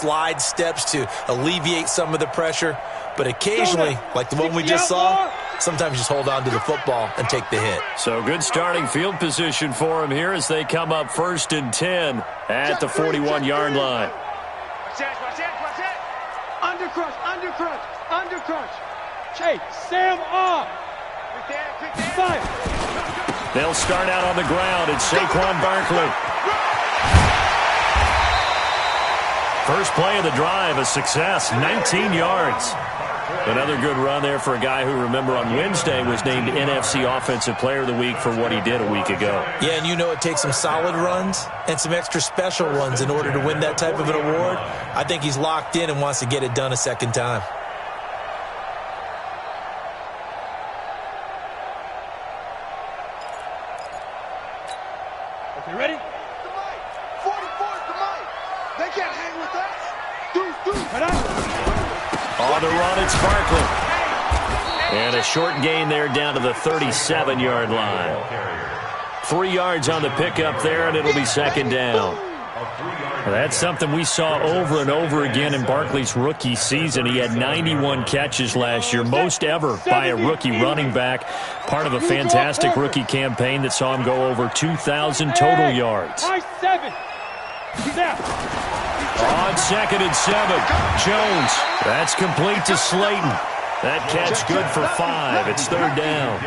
slide steps to alleviate some of the pressure. But occasionally, like the one we just saw, sometimes just hold on to the football and take the hit. So good starting field position for him here as they come up 1st and 10 at the 41-yard line. Undercrunch. Chase, Sam off. Fire. They'll start out on the ground. It's Saquon Barkley. First play of the drive, a success, 19 yards. Another good run there for a guy who, remember, on Wednesday was named NFC Offensive Player of the Week for what he did a week ago. Yeah, and you know it takes some solid runs and some extra special ones in order to win that type of an award. I think he's locked in and wants to get it done a second time. Okay, ready? The mic. 44's the mic. They can't hang with us. Cut out. On the run, it's Barkley. And a short gain there down to the 37-yard line. 3 yards on the pickup there, and it'll be second down. That's something we saw over and over again in Barkley's rookie season. He had 91 catches last year, most ever by a rookie running back. Part of a fantastic rookie campaign that saw him go over 2,000 total yards. High 7. He's out. On 2nd and 7, Jones. That's complete to Slayton. That catch good for 5. It's 3rd down.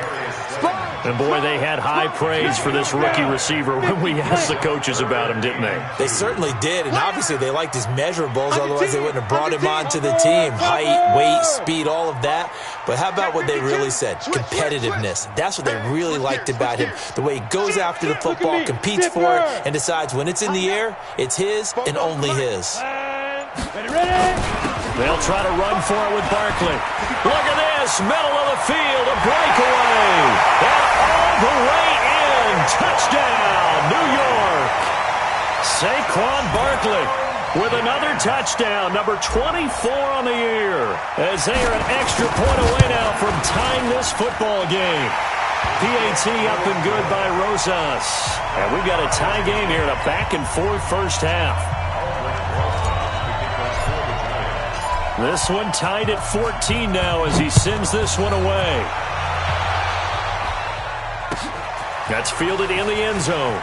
And boy, they had high praise for this rookie receiver when we asked the coaches about him, didn't they? They certainly did, and obviously they liked his measurables, otherwise they wouldn't have brought him onto the team. Height, weight, speed, all of that. But how about what they really said? Competitiveness. That's what they really liked about him. The way he goes after the football, competes for it, and decides when it's in the air, it's his and only his. Ready? They'll try to run for it with Barkley. Look at this, middle of the field, a breakaway. And all the way in, touchdown, New York. Saquon Barkley with another touchdown, number 24 on the year, as they are an extra point away now from tying this football game. PAT up and good by Rosas. And we've got a tie game here in a back-and-forth first half. This one tied at 14 now as he sends this one away. That's fielded in the end zone.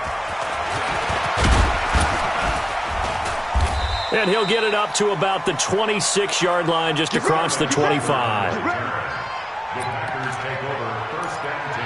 And he'll get it up to about the 26-yard line, just across the 25. The Packers take over 1st and 10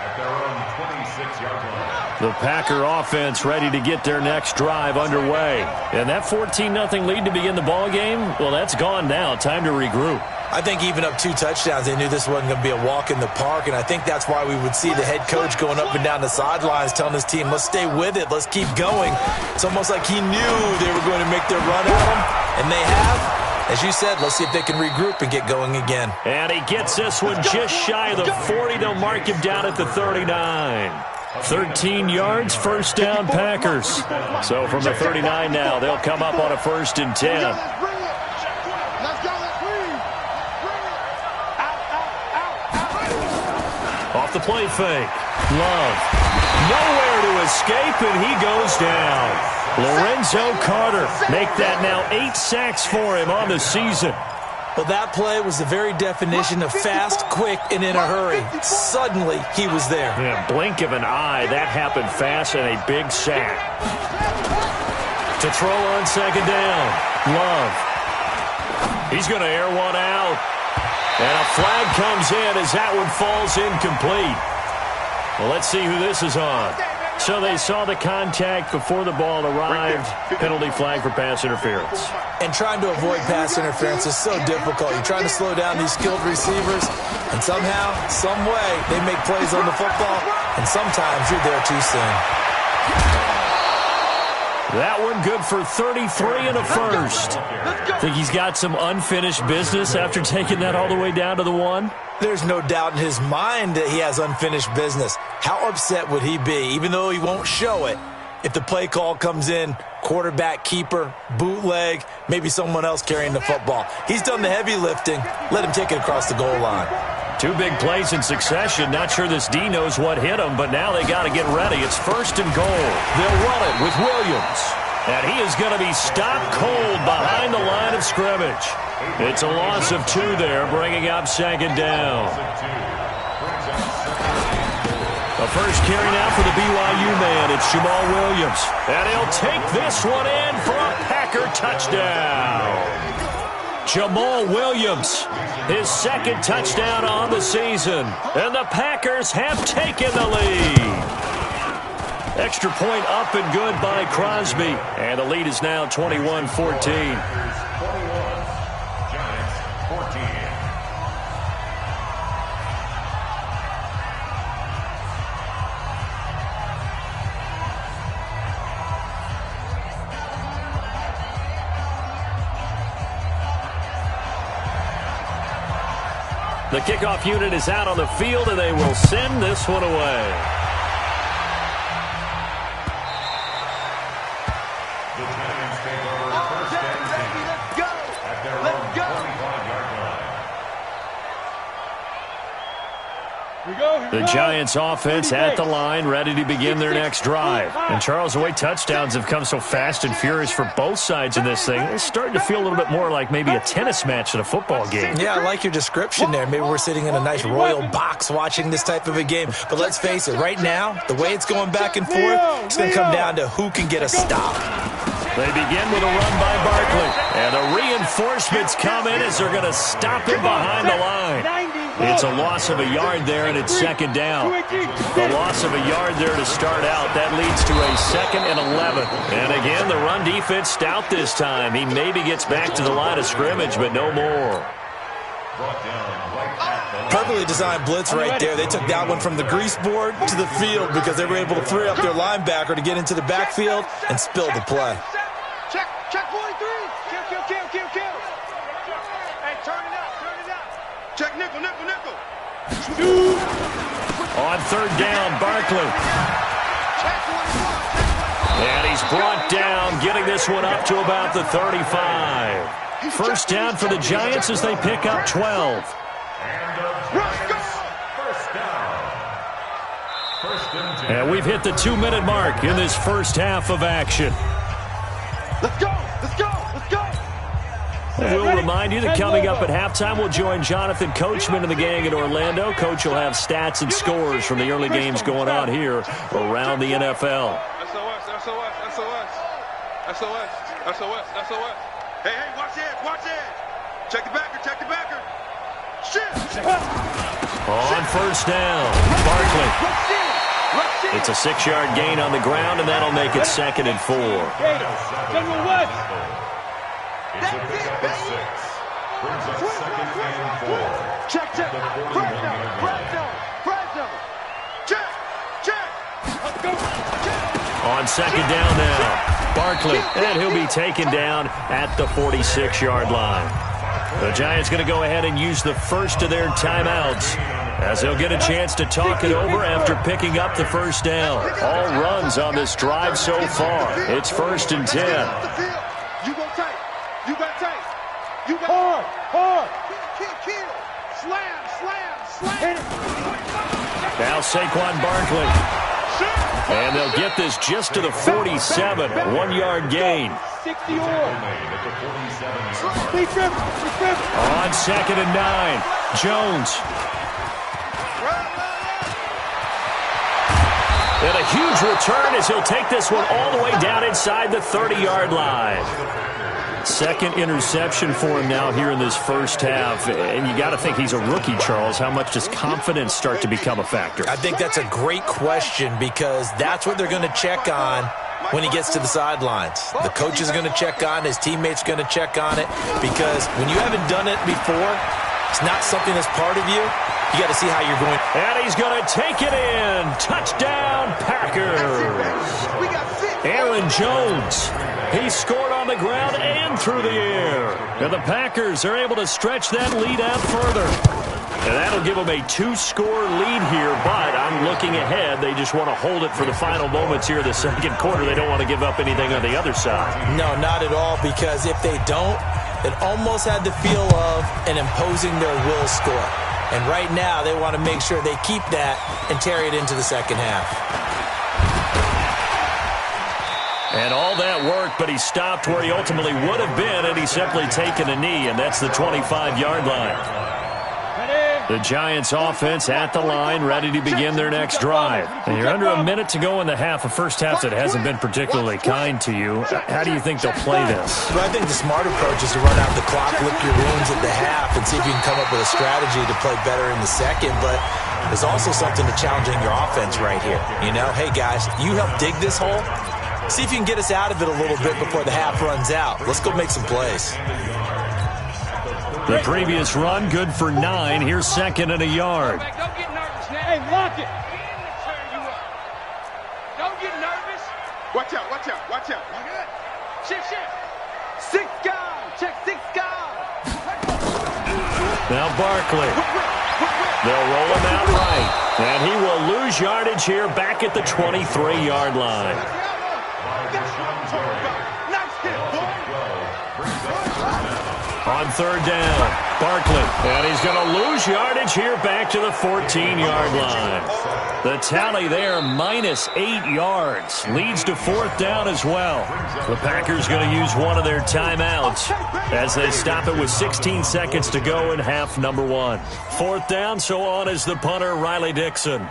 at their own 26-yard line. The Packer offense ready to get their next drive underway. And that 14-0 lead to begin the ball game, well, that's gone now. Time to regroup. I think even up 2 touchdowns, they knew this wasn't going to be a walk in the park, and I think that's why we would see the head coach going up and down the sidelines telling his team, let's stay with it, let's keep going. It's almost like he knew they were going to make their run at him, and they have. As you said, let's see if they can regroup and get going again. And he gets this one just shy of the 40. They'll mark him down at the 39. 13 yards, first down, Packers. So from the 39 now, they'll come up on a 1st and 10. Off the play fake. Love. Nowhere to escape, and he goes down. Lorenzo Carter make that now 8 sacks for him on the season. Well, that play was the very definition of fast, quick, and in a hurry. Suddenly, he was there. Yeah, blink of an eye, that happened fast, and a big sack. To throw on 2nd down. Love. He's going to air one out. And a flag comes in as that one falls incomplete. Well, let's see who this is on. So they saw the contact before the ball arrived. Penalty flag for pass interference. And trying to avoid pass interference is so difficult. You're trying to slow down these skilled receivers, and somehow, some way, they make plays on the football, and sometimes you're there too soon. That one good for 33 and a first. Think he's got some unfinished business after taking that all the way down to the 1? There's no doubt in his mind that he has unfinished business. How upset would he be, even though he won't show it, if the play call comes in, quarterback, keeper, bootleg, maybe someone else carrying the football? He's done the heavy lifting. Let him take it across the goal line. 2 big plays in succession. Not sure this D knows what hit him, but now they got to get ready. It's 1st and goal. They'll run it with Williams. And he is going to be stopped cold scrimmage. It's a loss of 2 there, bringing up second down. The first carry now for the BYU man. It's Jamal Williams. And he'll take this one in for a Packer touchdown. Jamal Williams, his second touchdown on the season. And the Packers have taken the lead. Extra point up and good by Crosby. And the lead is now 21-14. The kickoff unit is out on the field, and they will send this one away. The Giants take over first and 10 at their own 25-yard line. The Giants offense at the line, ready to begin their next drive. And Charles, the way touchdowns have come so fast and furious for both sides in this thing, it's starting to feel a little bit more like maybe a tennis match than a football game. Yeah, I like your description there. Maybe we're sitting in a nice royal box watching this type of a game. But let's face it, right now, the way it's going back and forth, it's going to come down to who can get a stop. They begin with a run by Barkley. And the reinforcements come in as they're going to stop him behind the line. It's a loss of a yard there, and it's second down. The loss of a yard there to start out. That leads to a 2nd and 11. And again, the run defense stout this time. He maybe gets back to the line of scrimmage, but no more. Perfectly designed blitz right there. They took that one from the grease board to the field because they were able to free up their linebacker to get into the backfield and spill the play. Check 43. Kill. Hey, turn it out. Check nickel. On third down, Barkley. And he's brought down, getting this one up to about the 35. First down for the Giants as they pick up 12. And we've hit the 2-minute mark in this first half of action. Let's go. We'll remind you that coming up at halftime, we'll join Jonathan Coachman and the gang in Orlando. Coach will have stats and scores from the early games going on here around the NFL. SOS. Hey, watch it. Check the backer. Shit. On first down, Barkley. It's a 6-yard gain on the ground, and that'll make it 2nd and 4. General West. It's a pickup of 6. Brings up 2nd and 4. Check. On second down now, Barkley, and he'll be taken down at the 46-yard line. The Giants going to go ahead and use the first of their timeouts as they'll get a chance to talk it over after picking up the first down. All runs on this drive so far. It's 1st and 10. You go tight. Hard. Kill. Slam. Now Saquon Barkley. And they'll get this just to the 47. 1-yard gain. 60 On 2nd and 9. Jones. And a huge return as he'll take this one all the way down inside the 30-yard line. Second interception for him now here in this first half. And you got to think he's a rookie, Charles. How much does confidence start to become a factor? I think that's a great question because that's what they're going to check on when he gets to the sidelines. The coach is going to check on, his teammates going to check on it, because when you haven't done it before, it's not something that's part of you. You got to see how you're going. And he's going to take it in. Touchdown, Packers. Aaron Jones. He scored on the ground and through the air. And the Packers are able to stretch that lead out further. And that'll give them a 2-score lead here, but I'm looking ahead. They just want to hold it for the final moments here of the second quarter. They don't want to give up anything on the other side. No, not at all, because if they don't, it almost had the feel of an imposing their will score. And right now, they want to make sure they keep that and carry it into the second half. And all that worked, but he stopped where he ultimately would have been, and he's simply taken a knee, and that's the 25-yard line. The Giants offense at the line, ready to begin their next drive. And you're under a minute to go in the half, a first half that hasn't been particularly kind to you. How do you think they'll play this? Well, I think the smart approach is to run out the clock, lick your wounds at the half, and see if you can come up with a strategy to play better in the second. But there's also something to challenging your offense right here. You know, hey, guys, you help dig this hole. See if you can get us out of it a little bit before the half runs out. Let's go make some plays. The previous run, good for 9. Here's second and a yard. Don't get nervous now. Hey, lock it. Don't get nervous. Watch out, watch out, watch out. Shift. 6 guys. Check 6 guys. Now Barkley. They'll roll him out right. And he will lose yardage here back at the 23-yard line. On third down, Barkley. And he's going to lose yardage here back to the 14-yard line. The tally there, minus 8 yards. Leads to fourth down as well. The Packers going to use one of their timeouts as they stop it with 16 seconds to go in half number 1. Fourth down, so on is the punter, Riley Dixon.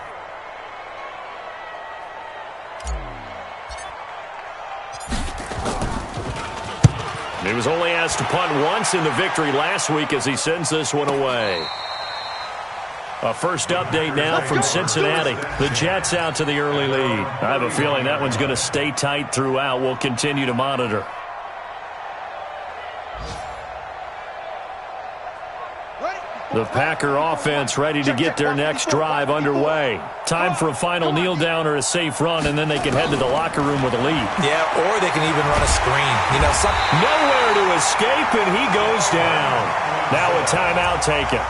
He was only asked to punt once in the victory last week as he sends this one away. A first update now from Cincinnati. The Jets out to the early lead. I have a feeling that one's going to stay tight throughout. We'll continue to monitor. The Packer offense ready to get their next drive underway. Time for a final kneel down or a safe run, and then they can head to the locker room with a lead. Yeah, or they can even run a screen. You know, nowhere to escape, and he goes down. Now a timeout taken.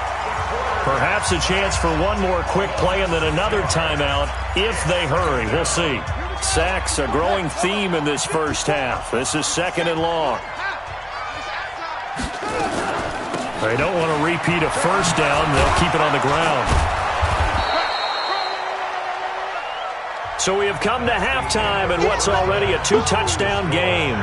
Perhaps a chance for one more quick play and then another timeout if they hurry. We'll see. Sacks, a growing theme in this first half. This is second and long. They don't want to repeat a first down. They'll keep it on the ground. So we have come to halftime in what's already a 2-touchdown game.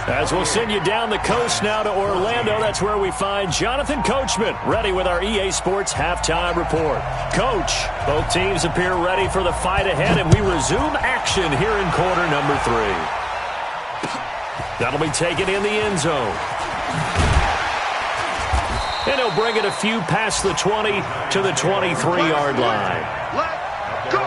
As we'll send you down the coast now to Orlando, that's where we find Jonathan Coachman ready with our EA Sports Halftime Report. Coach, both teams appear ready for the fight ahead, and we resume action here in quarter number 3. That'll be taken in the end zone. And he'll bring it a few past the 20 to the 23-yard line. Let's go.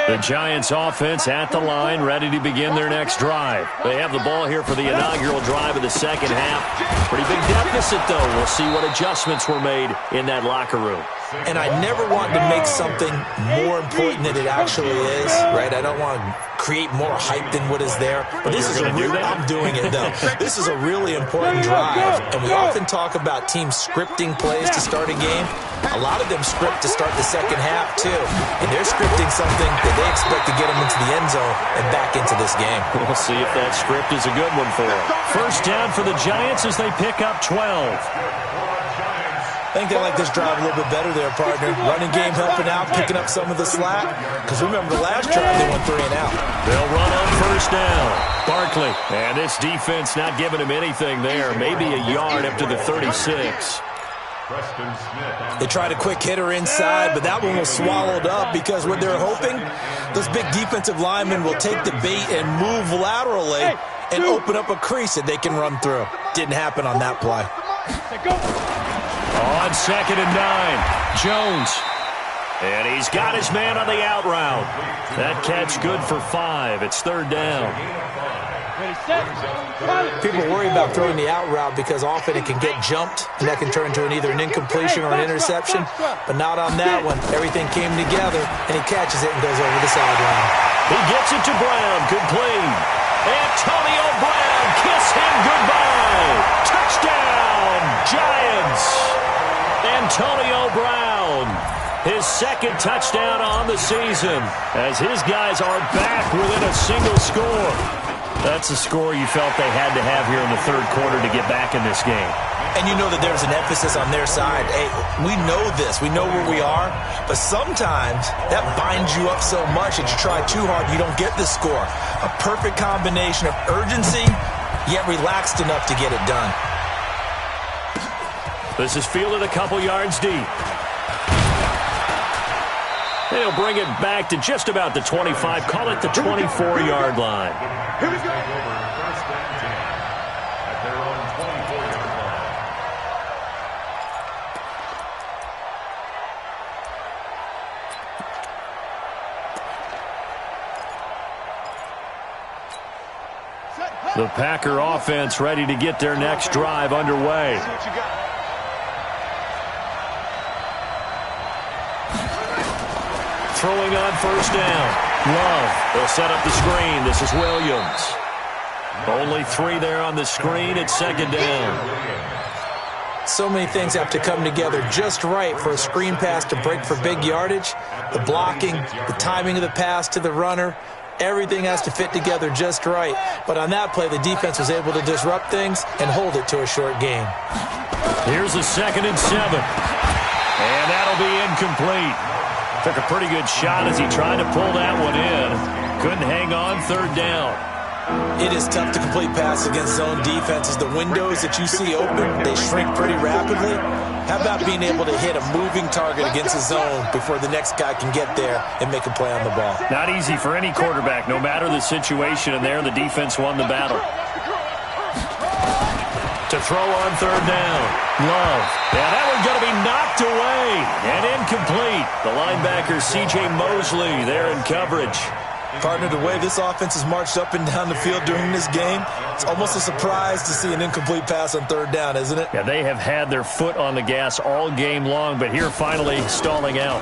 The Giants offense at the line, ready to begin their next drive. They have the ball here for the inaugural drive of the second half. Pretty big deficit, though. We'll see what adjustments were made in that locker room. And I never want to make something more important than it actually is, right? I don't want to create more hype than what is there. But this is a real, I'm doing it, though. This is a really important drive. And we often talk about teams scripting plays to start a game. A lot of them script to start the second half, too. And they're scripting something that they expect to get them into the end zone and back into this game. We'll see if that script is a good one for them. First down for the Giants as they pick up 12. I think they like this drive a little bit better there, partner. Running game helping out, picking up some of the slack. Because remember, the last drive they went 3 and out. They'll run on first down. Barkley. And this defense not giving him anything there. Maybe a yard up to the 36. They tried a quick hitter inside, but that one was swallowed up because what they're hoping, those big defensive linemen will take the bait and move laterally and open up a crease that they can run through. Didn't happen on that play. On second and 9, Jones. And he's got his man on the out route. That catch good for 5. It's third down. People worry about throwing the out route because often it can get jumped, and that can turn into either an incompletion or an interception. But not on that one. Everything came together, and he catches it and goes over the sideline. He gets it to Brown. Complete. Antonio Brown. Kiss him goodbye. Touchdown, Giants. Antonio Brown, his second touchdown on the season as his guys are back within a single score. That's the score you felt they had to have here in the third quarter to get back in this game. And you know that there's an emphasis on their side. Hey, we know this. We know where we are. But sometimes that binds you up so much that you try too hard, you don't get the score. A perfect combination of urgency, yet relaxed enough to get it done. This is fielded a couple yards deep. They'll bring it back to just about the 25. Call it the 24-yard line. Here we go. First and 10 at their own 24-yard line. The Packer offense ready to get their next drive underway. See what you got. Throwing on first down. Love. They'll set up the screen. This is Williams. Only 3 there on the screen. It's second down. So many things have to come together just right for a screen pass to break for big yardage. The blocking, the timing of the pass to the runner, everything has to fit together just right. But on that play, the defense was able to disrupt things and hold it to a short game. Here's a 2nd and 7. And that'll be incomplete. Took a pretty good shot as he tried to pull that one in. Couldn't hang on, third down. It is tough to complete passes against zone defenses. The windows that you see open, they shrink pretty rapidly. How about being able to hit a moving target against a zone before the next guy can get there and make a play on the ball? Not easy for any quarterback, no matter the situation, and there the defense won the battle. To throw on third down. Love. Yeah, that one's going to be knocked away and incomplete. The linebacker, C.J. Mosley, there in coverage. Partner, the way this offense has marched up and down the field during this game, it's almost a surprise to see an incomplete pass on third down, isn't it? Yeah, they have had their foot on the gas all game long, but here finally stalling out.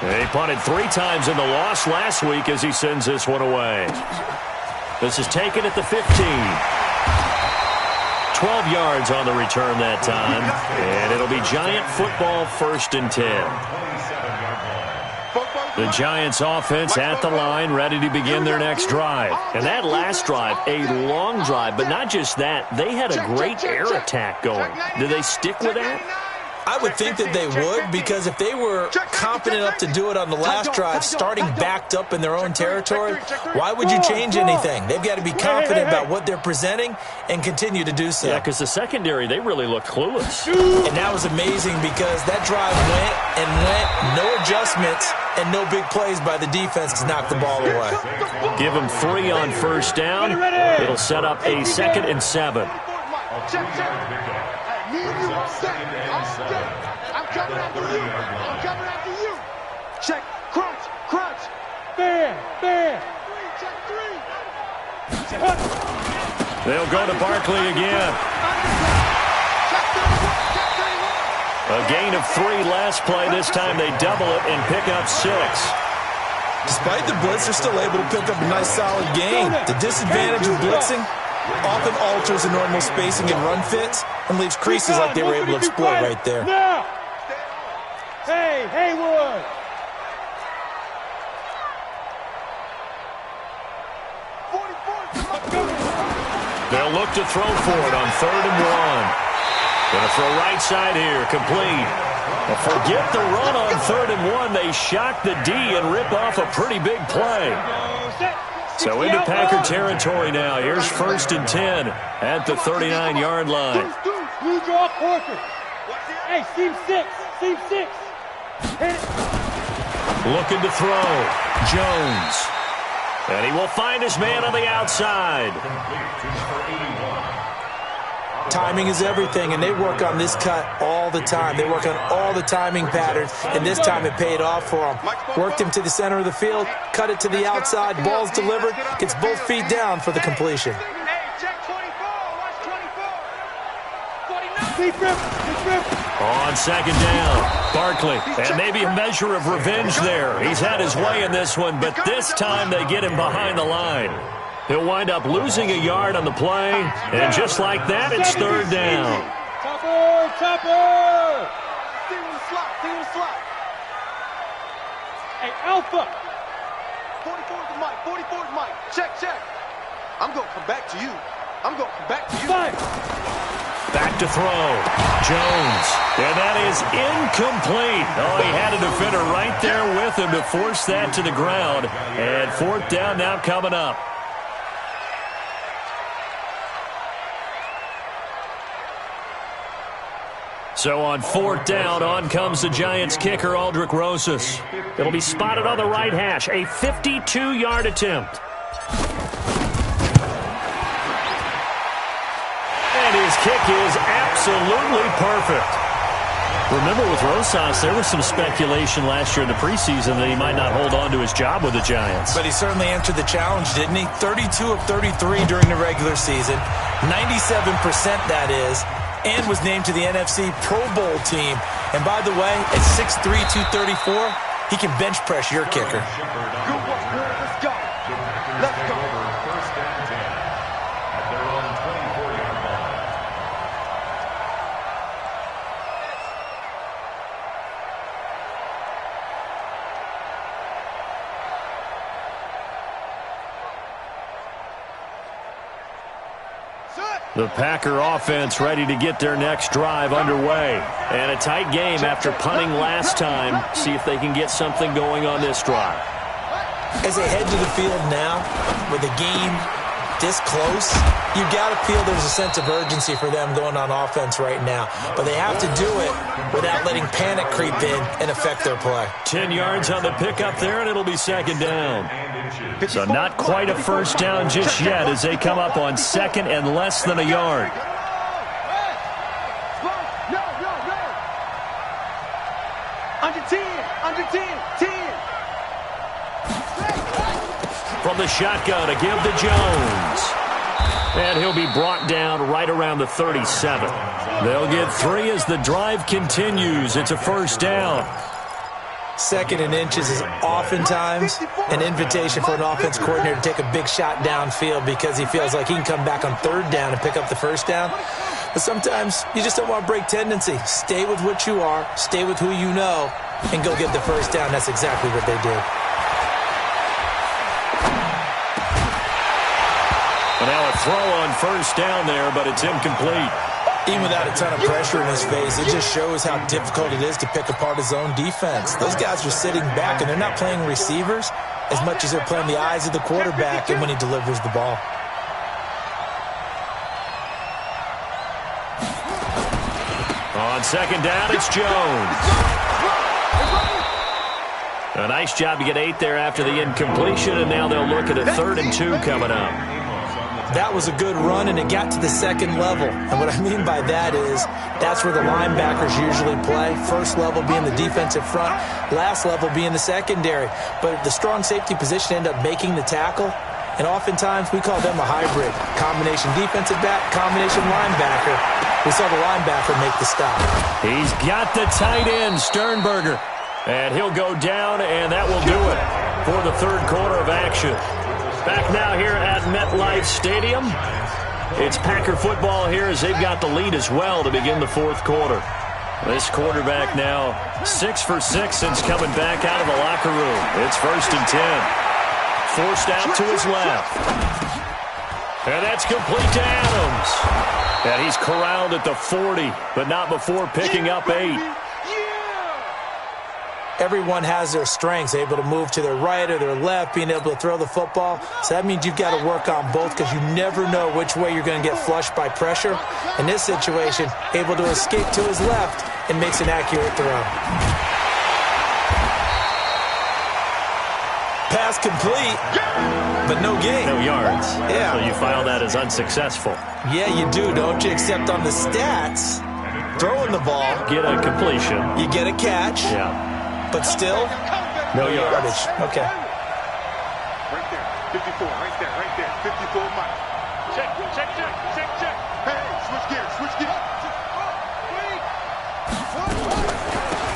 They punted 3 times in the loss last week as he sends this one away. This is taken at the 15. 12 yards on the return that time, and it'll be Giant football, 1st and 10. The Giants offense at the line, ready to begin their next drive. And that last drive, a long drive, but not just that. They had a great air attack going. Do they stick with that? I would think that they would, because if they were confident enough to do it on the last drive, starting backed up in their own territory, why would you change anything? They've got to be confident about what they're presenting and continue to do so. Yeah, because the secondary, they really look clueless. And that was amazing because that drive went and went, no adjustments, and no big plays by the defense to knock the ball away. Give them 3 on first down. It'll set up a 2nd and 7. I'm coming after you. I'm coming after you. Check. Crunch. Crunch. Bam. Bam. Check 3. They'll go to Barkley again. A gain of 3 last play. This time they double it and pick up 6. Despite the blitz, they're still able to pick up a nice solid gain. The disadvantage of blitzing often alters the normal spacing and run fits and leaves creases like they were able to exploit right there. Now. Hey, Haywood. They'll look to throw for it on 3rd and 1. Gonna throw right side here, complete. Well, forget the run on 3rd and 1. They shock the D and rip off a pretty big play. So into Packer territory now. Here's 1st and 10 at the 39-yard line. You draw Corker. Hey, seam 6. Seam 6. Hit it. Looking to throw. Jones. And he will find his man on the outside. Timing is everything, and they work on this cut all the time. They work on all the timing patterns, and this time it paid off for them. Worked him to the center of the field, cut it to the outside, ball's delivered, gets both feet down for the completion. Hey, check 24. Watch 24. 49. On 2nd down, Barkley. And maybe a measure of revenge there. He's had his way in this one, but this time they get him behind the line. He'll wind up losing a yard on the play, and just like that, it's 3rd down. Chopper! Chopper! See him in the slot. See him in the slot. Hey, Alpha! 44 is Mike. 44 is Mike. Check, check. I'm going to come back to you. I'm going to come back to you. Back to throw. Jones. And that is incomplete. Oh, he had a defender right there with him to force that to the ground. And fourth down now coming up. So on fourth down, on comes the Giants kicker, Aldrick Rosas. It'll be spotted on the right hash. A 52-yard attempt. And his kick is absolutely perfect. Remember with Rosas, there was some speculation last year in the preseason that he might not hold on to his job with the Giants. But he certainly answered the challenge, didn't he? 32 of 33 during the regular season. 97% that is. And was named to the NFC Pro Bowl team. And by the way, at 6'3", 234, he can bench press your kicker. Good work, boy. Let's go. Let's go. First and 10 at their own 24-yard line. The Packer offense ready to get their next drive underway. And a tight game after punting last time. See if they can get something going on this drive. As they head to the field now, with the game this close, you got to feel there's a sense of urgency for them going on offense right now. But they have to do it without letting panic creep in and affect their play. 10 yards on the pickup there, and it'll be second down. So not quite a first down just yet as they come up on second and less than a yard. Under 10, 10. From the shotgun to give to Jones. And he'll be brought down right around the 37. They'll get 3 as the drive continues. It's a first down. Second and inches is oftentimes an invitation for an offense coordinator to take a big shot downfield because he feels like he can come back on third down and pick up the first down. But sometimes you just don't want to break tendency. Stay with what you are, stay with who you know, and go get the first down. That's exactly what they did. And now a throw on first down there, but it's incomplete. Even without a ton of pressure in his face, it just shows how difficult it is to pick apart his own defense. Those guys are sitting back, and they're not playing receivers as much as they're playing the eyes of the quarterback and when he delivers the ball. On second down, it's Jones. A nice job to get 8 there after the incompletion, and now they'll look at a 3rd and 2 coming up. That was a good run, and it got to the second level. And what I mean by that is that's where the linebackers usually play. First level being the defensive front, last level being the secondary. But the strong safety position ended up making the tackle, and oftentimes we call them a hybrid. Combination defensive back, combination linebacker. We saw the linebacker make the stop. He's got the tight end, Sternberger. And he'll go down, and that will do it for the third quarter of action. Back now here at MetLife Stadium. It's Packer football here as they've got the lead as well to begin the fourth quarter. This quarterback now 6 for 6 since coming back out of the locker room. It's 1st and 10. Forced out to his left. And that's complete to Adams. And he's corralled at the 40, but not before picking up 8. Everyone has their strengths, able to move to their right or their left, being able to throw the football. So that means you've got to work on both because you never know which way you're going to get flushed by pressure. In this situation, able to escape to his left and makes an accurate throw. Pass complete, but no gain. No yards. Yeah. So you file that as unsuccessful. Yeah, you do, don't you? Except on the stats, throwing the ball. Get a completion. You get a catch. Yeah. But still, no yardage. Okay. Right there, 54, right there, 54 miles. Check. Hey, switch gears.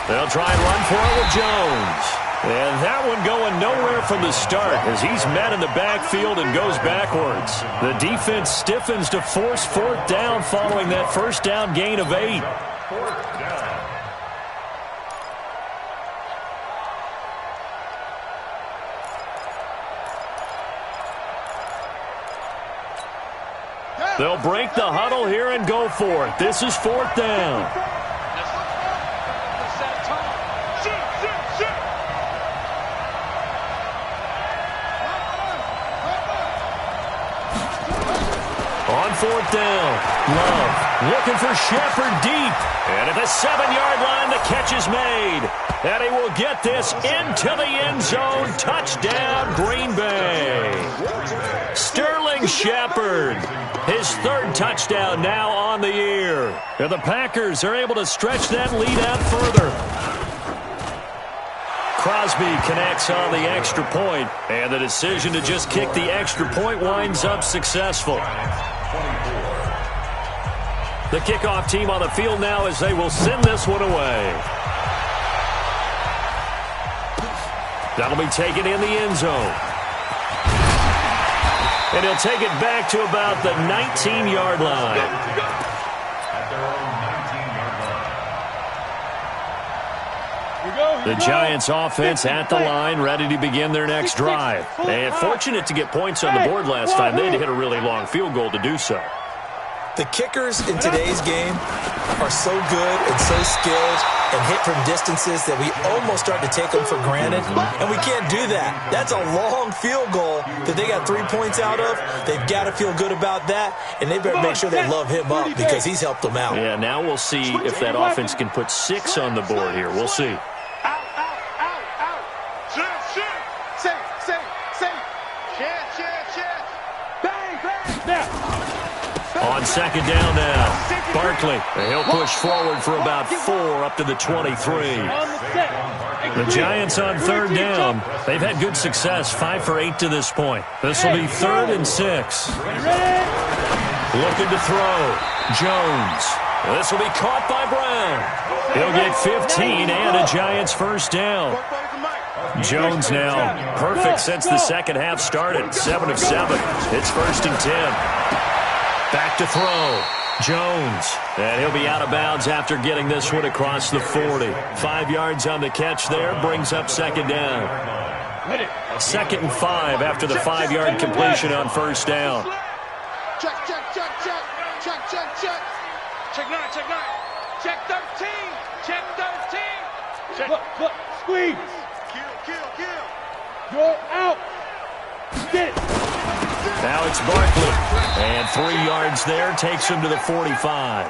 They'll try and run for it with Jones. And that one going nowhere from the start as he's met in the backfield and goes backwards. The defense stiffens to force fourth down following that first down gain of 8. They'll break the huddle here and go for it. This is 4th down. On 4th down, Love looking for Shepard deep. And at the 7-yard line, the catch is made. And he will get this into the end zone. Touchdown, Green Bay. Sterling Shepard, his 3rd touchdown now on the year. And the Packers are able to stretch that lead out further. Crosby connects on the extra point, and the decision to just kick the extra point winds up successful. The kickoff team on the field now as they will send this one away. That'll be taken in the end zone. And he'll take it back to about the 19-yard line. The Giants offense at the line, ready to begin their next drive. And fortunate to get points on the board last time. They had to hit a really long field goal to do so. The kickers in today's game are so good and so skilled and hit from distances that we almost start to take them for granted, and we can't do that. That's a long field goal that they got 3 points out of. They've got to feel good about that, and they better make sure they love him up because he's helped them out. Yeah, now we'll see if that offense can put 6 on the board here. We'll see. On 2nd down now, Barkley. He'll push forward for about 4 up to the 23. The Giants on 3rd down. They've had good success, 5 for 8 to this point. This will be 3rd and 6. Looking to throw. Jones. This will be caught by Brown. He'll get 15 and a Giants 1st down. Jones now perfect since the second half started. 7 of 7. It's 1st and 10. Back to throw. Jones. And he'll be out of bounds after getting this one across the 40. 5 yards on the catch there. Brings up 2nd down. 2nd and 5 after the 5-yard completion on 1st down. Check, check, check, check. Check, check, check. Check 9, check 9. Check 13. Check 13. Check. Look, squeeze. Kill. You're out. Get it. Now it's Barkley. And 3 yards there takes him to the 45.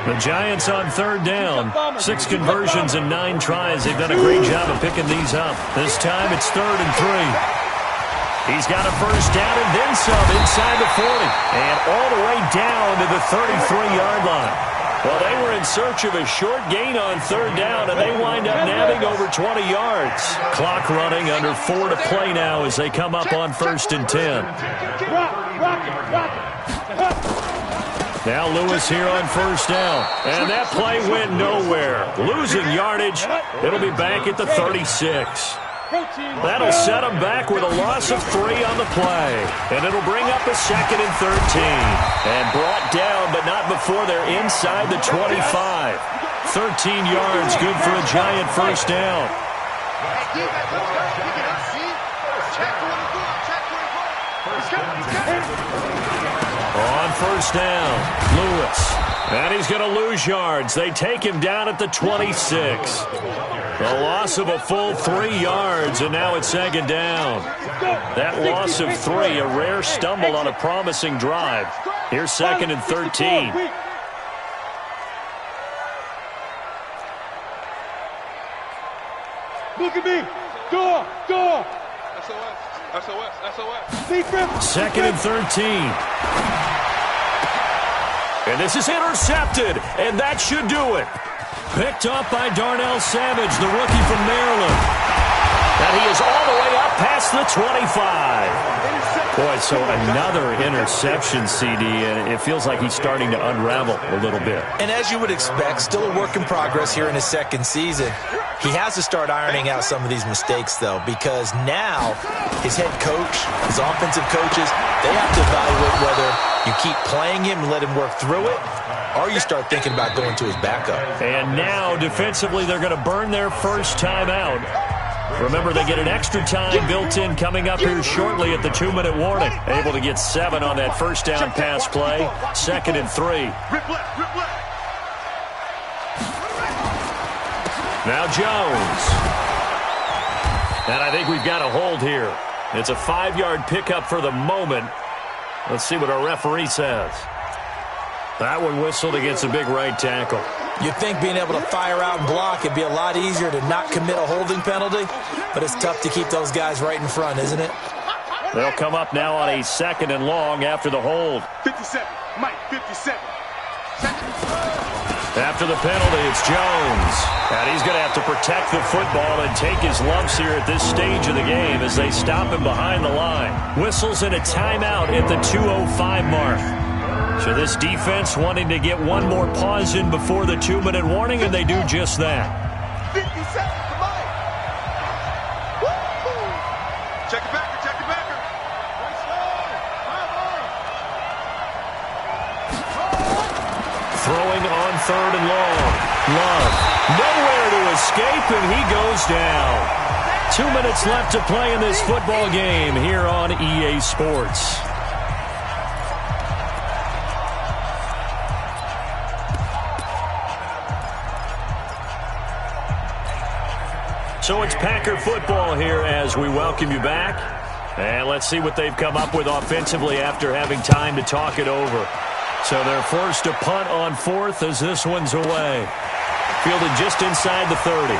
The Giants on 3rd down. 6 conversions and 9 tries. They've done a great job of picking these up. This time it's 3rd and 3. He's got a 1st down and then some inside the 40. And all the way down to the 33-yard line. Well, they were in search of a short gain on 3rd down, and they wind up nabbing over 20 yards. Clock running, under 4 to play now as they come up on 1st and 10. Now Lewis here on 1st down. And that play went nowhere. Losing yardage. It'll be back at the 36. That'll set them back with a loss of 3 on the play. And it'll bring up a 2nd and 13. And brought down, but not before they're inside the 25. 13 yards, good for a Giant 1st down. On 1st down, Lewis. And he's going to lose yards. They take him down at the 26. A loss of a full 3 yards, and now it's 2nd down. That loss of 3, a rare stumble on a promising drive. Here's 2nd and 13. Look at me. Door. SOS. 2nd and 13. And this is intercepted, and that should do it. Picked up by Darnell Savage, the rookie from Maryland. And he is all the way up past the 25. Boy, so another interception, CD, and it feels like he's starting to unravel a little bit. And as you would expect, still a work in progress here in his 2nd season. He has to start ironing out some of these mistakes, though, because now his head coach, his offensive coaches, they have to evaluate whether you keep playing him and let him work through it, or you start thinking about going to his backup. And now, defensively, they're going to burn their first timeout. Remember, they get an extra time built in coming up here shortly at the 2-minute warning. Able to get 7 on that first down pass play. 2nd and 3. Now Jones. And I think we've got a hold here. It's a 5-yard pickup for the moment. Let's see what our referee says. That one whistled against a big right tackle. You'd think being able to fire out and block it'd be a lot easier to not commit a holding penalty, but it's tough to keep those guys right in front, isn't it? They'll come up now on a 2nd and long after the hold. 57, Mike, 57. After the penalty, it's Jones. And he's going to have to protect the football and take his lumps here at this stage of the game as they stop him behind the line. Whistles in a timeout at the 2:05 mark. So this defense wanting to get one more pause in before the 2-minute warning, and they do just that. 50 seconds to Mike. Check it backer, check it backer. Throwing on 3rd and long. Love. Nowhere to escape, and he goes down. 2 minutes left to play in this football game here on EA Sports. So it's Packer football here as we welcome you back. And let's see what they've come up with offensively after having time to talk it over. So they're forced to punt on 4th as this one's away. Fielded just inside the 30.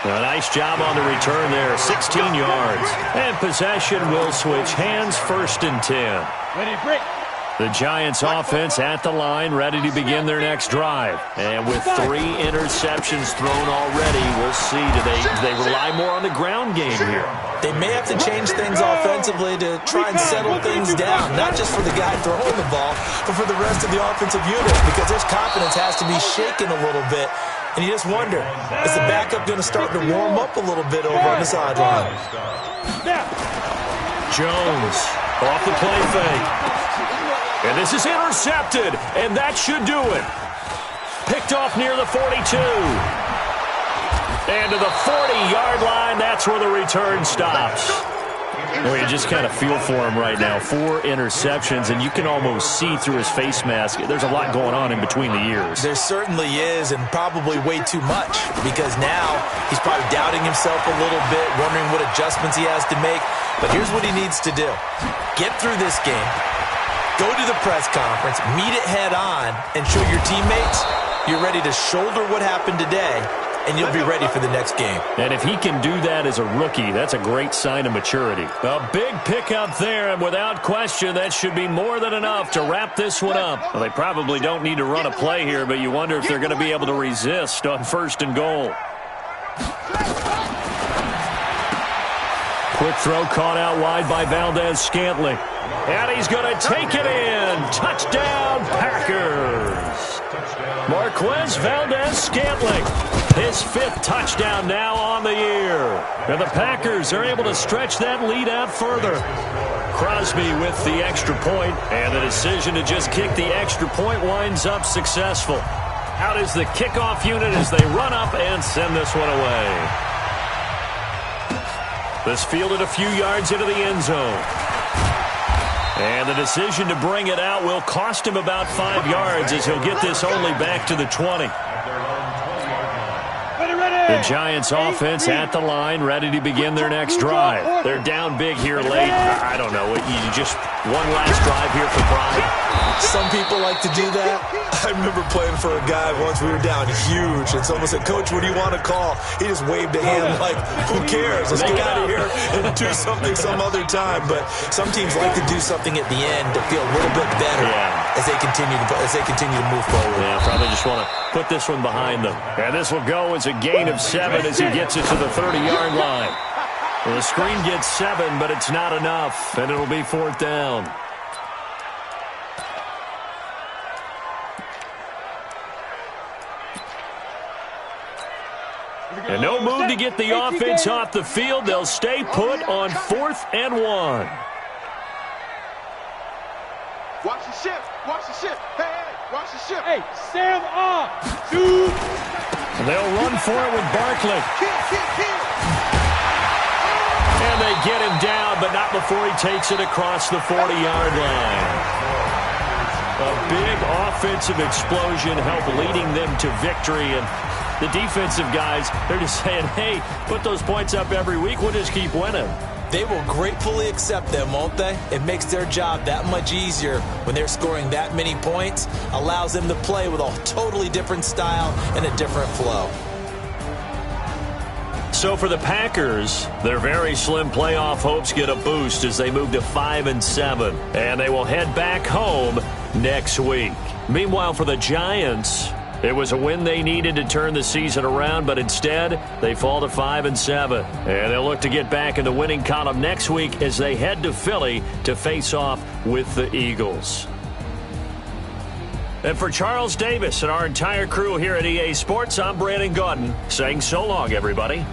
A nice job on the return there, 16 yards. And possession will switch hands, 1st and 10. Ready, break. The Giants offense at the line, ready to begin their next drive. And with 3 interceptions thrown already, we'll see. Do they rely more on the ground game here? They may have to change things offensively to try and settle things down, not just for the guy throwing the ball, but for the rest of the offensive unit, because his confidence has to be shaken a little bit. And you just wonder, is the backup going to start to warm up a little bit over on the sideline? Jones off the play fake. And this is intercepted, and that should do it. Picked off near the 42. And to the 40-yard line, that's where the return stops. Well, you just kind of feel for him right now. 4 interceptions, and you can almost see through his face mask. There's a lot going on in between the ears. There certainly is, and probably way too much, because now he's probably doubting himself a little bit, wondering what adjustments he has to make. But here's what he needs to do. Get through this game. Go to the press conference, meet it head on, and show your teammates you're ready to shoulder what happened today, and you'll be ready for the next game. And if he can do that as a rookie, that's a great sign of maturity. A big pickup there, and without question, that should be more than enough to wrap this one up. Well, they probably don't need to run a play here, but you wonder if they're going to be able to resist on 1st and goal. Quick throw caught out wide by Valdez-Scantling. And he's going to take it in. Touchdown, Packers. Marquez Valdez-Scantling. His 5th touchdown now on the year. And the Packers are able to stretch that lead out further. Crosby with the extra point, and the decision to just kick the extra point winds up successful. Out is the kickoff unit as they run up and send this one away. This fielded a few yards into the end zone. And the decision to bring it out will cost him about 5 yards as he'll get this only back to the 20. The Giants offense at the line, ready to begin their next drive. They're down big here late. I don't know. You just one last drive here for pride. Some people like to do that. I remember playing for a guy once. We were down huge, and someone said, "Coach, what do you want to call?" He just waved a hand like, "Who cares? Let's get out of here and do something some other time." But some teams like to do something at the end to feel a little bit better as they continue to move forward. Yeah, probably just want to put this one behind them. And this will go as a gain of 7 as he gets it to the 30-yard line. Well, the screen gets 7, but it's not enough, and it'll be 4th down. And no move to get the offense off the field. They'll stay put on 4th and 1. Watch the shift. Watch the shift. Hey, watch the shift. Hey, Sam off. 2. They'll run for it with Barkley. And they get him down, but not before he takes it across the 40-yard line. A big offensive explosion helped leading them to victory. And the defensive guys, they're just saying, hey, put those points up every week. We'll just keep winning. They will gratefully accept them, won't they? It makes their job that much easier when they're scoring that many points. Allows them to play with a totally different style and a different flow. So for the Packers, their very slim playoff hopes get a boost as they move to 5-7. And they will head back home next week. Meanwhile, for the Giants, it was a win they needed to turn the season around, but instead, they fall to 5-7. And they'll look to get back in the winning column next week as they head to Philly to face off with the Eagles. And for Charles Davis and our entire crew here at EA Sports, I'm Brandon Gaudin saying so long, everybody.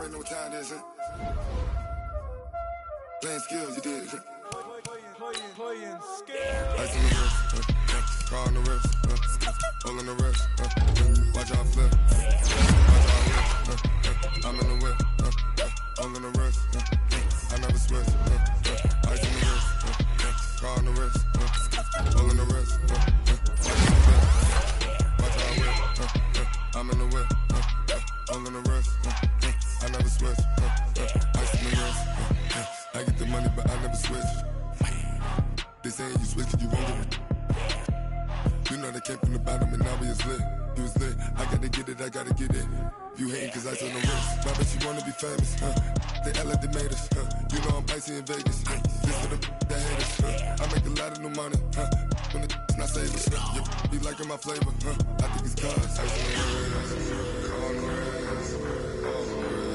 already know what time it is, huh? Playing skills, you did. Playing skills. Ice on the wrist, car on the wrist, hole in the wrist, watch out flip, watch out whip, I'm in the whip, hole in the wrist, I never switch, ice on the wrist, car on the wrist, hole in the wrist, watch out whip, I'm in the whip, hole in the wrist, I never switch, ice on the wrist, I get the money but I never switch. They saying you switch, you won't get it. You know they came from the bottom and now we is lit. You was lit, I gotta get it, I gotta get it. You hating cause I on the wrist. Why bet you wanna be famous, They act like they made us, You know I'm icy in Vegas, This for the that haters, I make a lot of new money, When the not savers, You be liking my flavor, I think it's cause ice on the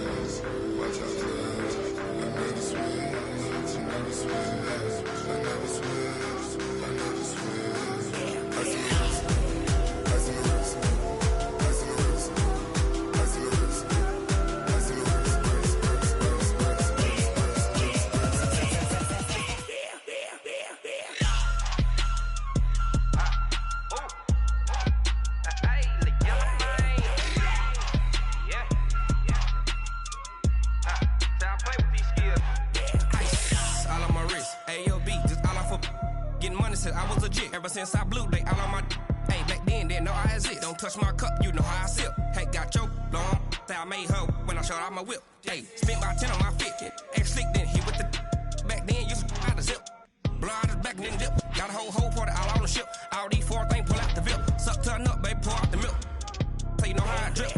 wrist, watch out, I never switch, I never switch. I never switch, I never switch. Ice in the wrist, ice in the wrist, ice in the wrist, ice in the wrist, ice in the wrist, I was legit ever since I blew they all on my hey back then didn't know I exist. Don't touch my cup, you know how I sip. Hey, got your long say I made her when I showed out my whip. Hey, spent about 10 on my fit. Ex slick then hit with the back then used to out the zip. Blow out his back and then dip. Got a whole party all on the ship. All these four things pull out the VIP. Suck to a nut, baby, pour out the milk. So you know how I drip.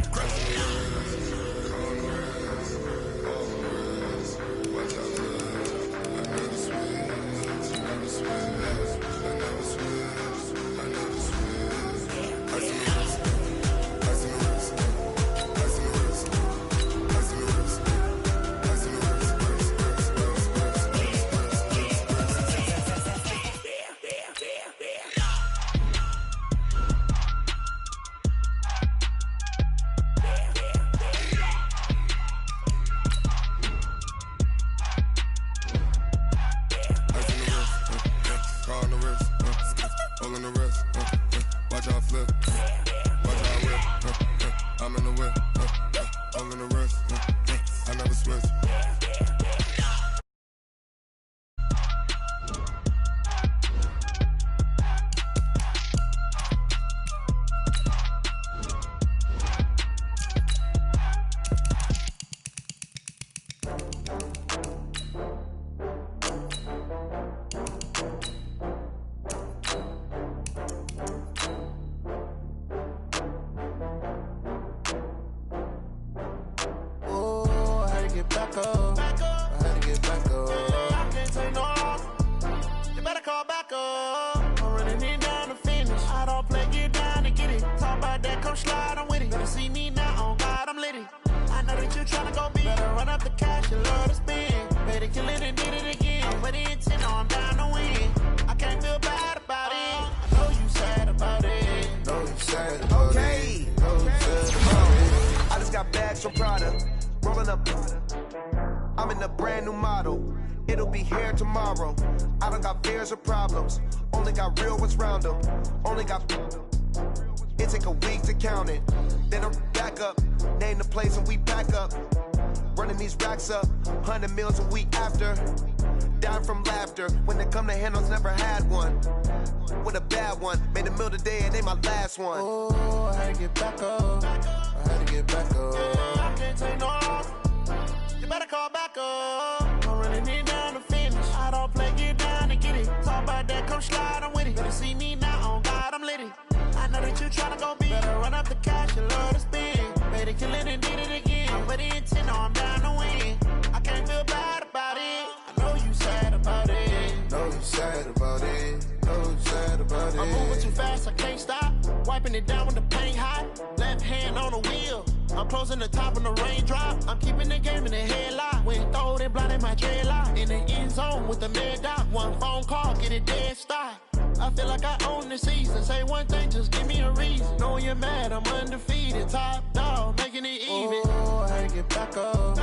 to get back up. I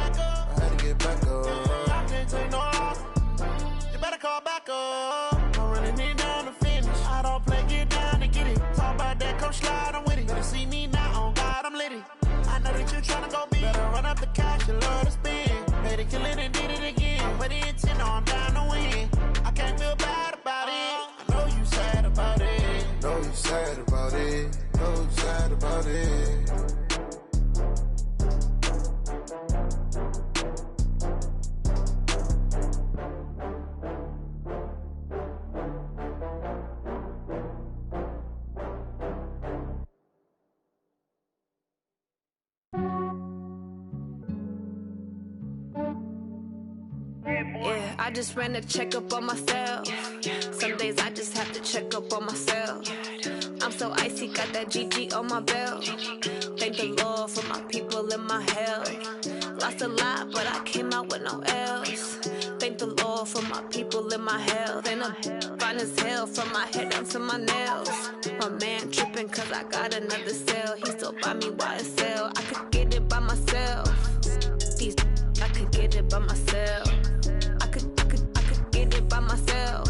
had to get back up. I can't take no loss. You better call back up. I'm running it down to finish. I don't play, get down to get it. Talk about that, come slide, I'm with it. Better see me now, on God, I'm litty. I know that you tryna go big. Better run up the cash, you love to spend. Made it, kill it, and did it again. But the intent, I'm down to win. I can't feel bad about it. I know you sad about it. Know you sad about it. Know you sad about it. Yeah, I just ran a checkup on myself. Some days I just have to check up on myself. I'm so icy, got that GG on my belt. Thank the Lord for my people in my health. Lost a lot, but I came out with no L's. Thank the Lord for my people in my health. And I'm fine as hell from my head down to my nails. My man tripping cause I got another cell. He still buy me YSL. I could get it by myself. These I could get it by myself. I could get it by myself.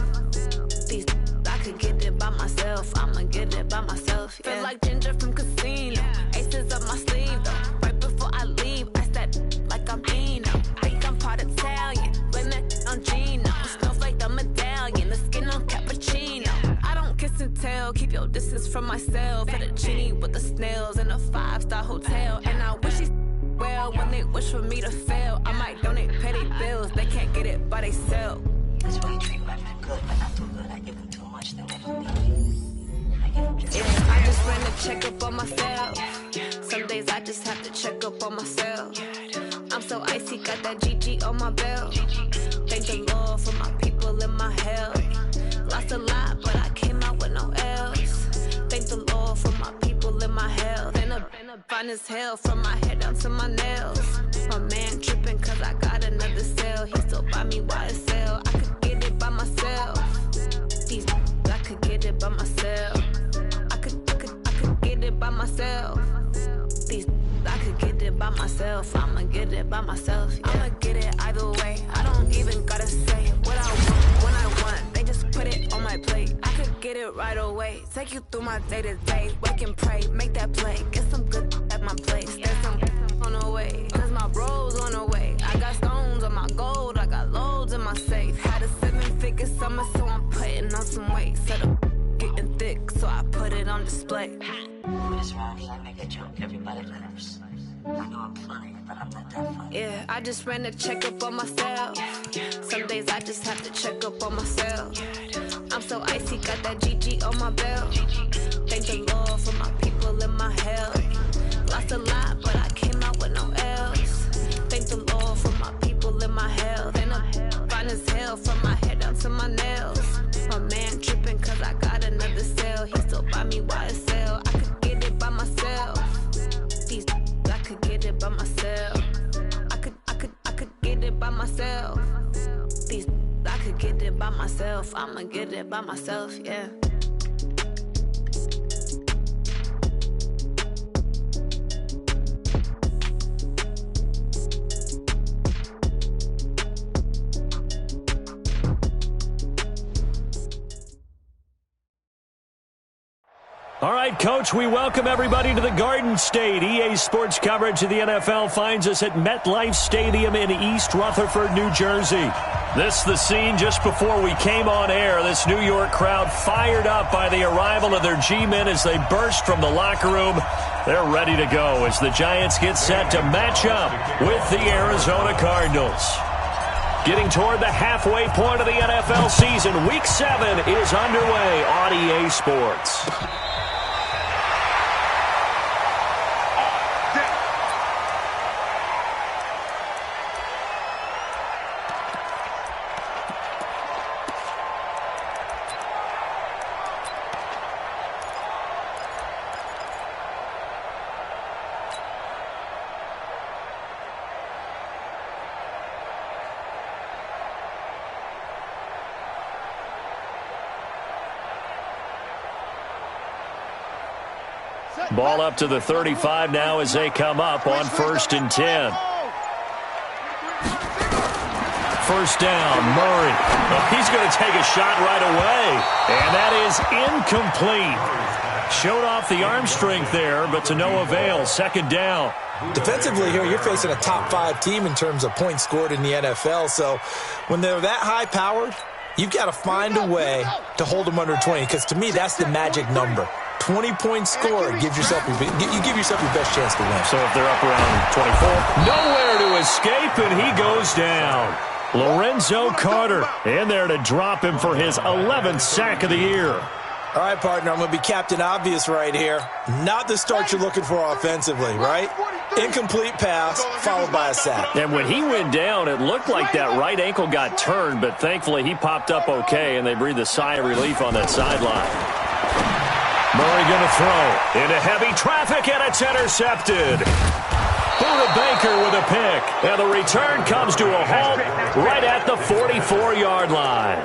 These I could get it by myself. I'ma get it by myself. Yeah. Feel like Ginger from Casino. Aces up my sleeve though. Right before I leave, I step like I'm Dino. Think I'm part Italian. Blame that on Gino. Smells like the medallion. The skin on cappuccino. I don't kiss and tell. Keep your distance from myself. Fettuccine with the snails in a 5-star hotel. And I wish he well when they wish for me to fail. I might donate petty bills. They can't get it by themselves. That's why you treat women good, but not too good. I give them too much, then they don't need it. Yeah, I just ran a checkup on myself. Some days I just have to check up on myself. I'm so icy, got that GG on my belt. Thank the Lord for my people in my health. Lost a lot, but I came out with no L's. Thank the Lord for my people in my health. And I'm fine as hell from my head down to my nails. My man tripping cause I got another cell. He still buy me YSL. I could get it by myself. These I could get it by myself. I could get it by myself. These I could get it by myself. I'ma get it by myself. Yeah. I'ma get it either way. I don't even gotta say what I want when I want. They just put it on my plate. I could get it right away. Take you through my day to day. Wake and pray, make that play. Get some good at my place. There's some on the way. Cause my bro's on the way. I got stones on my gold. I got loads in my safe. Had a 7-figure summer, so I'm putting on some weight. Set up getting thick, so I put it on display. This round here, I make a joke. Everybody laughs. I know I'm funny, but I'm not that funny. Yeah, I just ran a checkup on myself. Some days I just have to check up on myself. I'm so icy, got that GG on my belt. Thank the Lord for my people in my health. Lost a lot, but I came out with no L's. Thank the Lord for my people in my health. And I'm fine as hell from my head down to my nails. My man tripping cause I got another cell. He still buy me YSL. I could get it by myself. These I could get it by myself. I could get it by myself. These I could get it by myself. I'ma get it by myself, yeah. All right, Coach, we welcome everybody to the Garden State. EA Sports coverage of the NFL finds us at MetLife Stadium in East Rutherford, New Jersey. This is the scene just before we came on air. This New York crowd fired up by the arrival of their G-men as they burst from the locker room. They're ready to go as the Giants get set to match up with the Arizona Cardinals. Getting toward the halfway point of the NFL season, Week 7 is underway on EA Sports. Ball up to the 35 now as they come up on 1st and 10. first down. Murray. He's going to take a shot right away. And that is incomplete. Showed off the arm strength there, but to no avail. Second down. Defensively here, you're facing a top 5 team in terms of points scored in the NFL. So when they're that high-powered, you've got to find a way to hold them under 20, because to me, that's the magic number. 20-point score, you give yourself your best chance to win. So if they're up around 24, nowhere to escape, and he goes down. Lorenzo Carter in there to drop him for his 11th sack of the year. All right, partner, I'm going to be Captain Obvious right here. Not the start you're looking for offensively, right? Incomplete pass followed by a sack. And when he went down, it looked like that right ankle got turned, but thankfully he popped up okay, and they breathed a sigh of relief on that sideline. Murray going to throw into heavy traffic, and it's intercepted. Buda Baker with a pick, and the return comes to a halt right at the 44-yard line.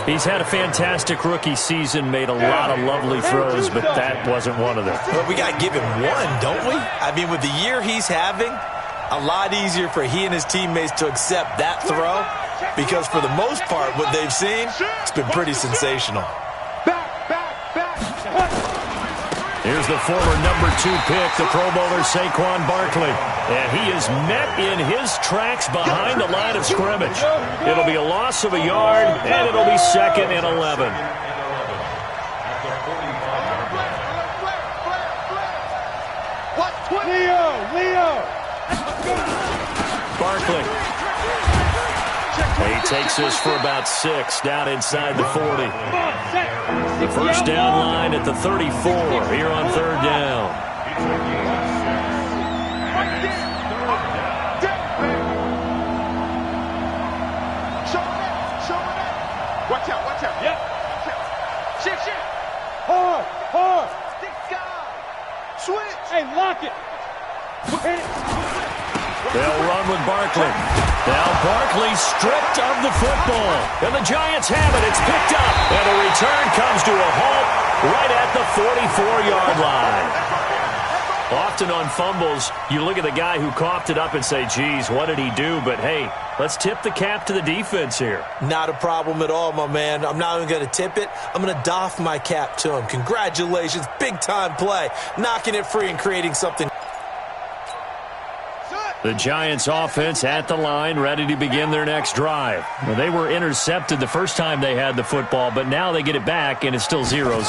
He's had a fantastic rookie season, made a lot of lovely throws, but that wasn't one of them. Well, we got to give him one, don't we? I mean, with the year he's having, a lot easier for he and his teammates to accept that throw, because for the most part, what they've seen, it's been pretty sensational. Here's the former number 2 pick, the Pro Bowler Saquon Barkley. And he is met in his tracks behind the line of scrimmage. It'll be a loss of a yard, and it'll be 2nd and 11. Leo! Barkley. He takes this for about 6, down inside the 40. The first down line at the 34 here on 3rd down. Watch out. Yep. Shit. Hard. Switch. Hey, lock it. Hit it. They'll run with Barkley. Now Barkley stripped of the football. And the Giants have it. It's picked up. And the return comes to a halt right at the 44-yard line. Often on fumbles, you look at the guy who coughed it up and say, geez, what did he do? But, hey, let's tip the cap to the defense here. Not a problem at all, my man. I'm not even going to tip it. I'm going to doff my cap to him. Congratulations. Big-time play. Knocking it free and creating something. The Giants offense at the line, ready to begin their next drive. Well, they were intercepted the first time they had the football, but now they get it back, and it's still 0-0.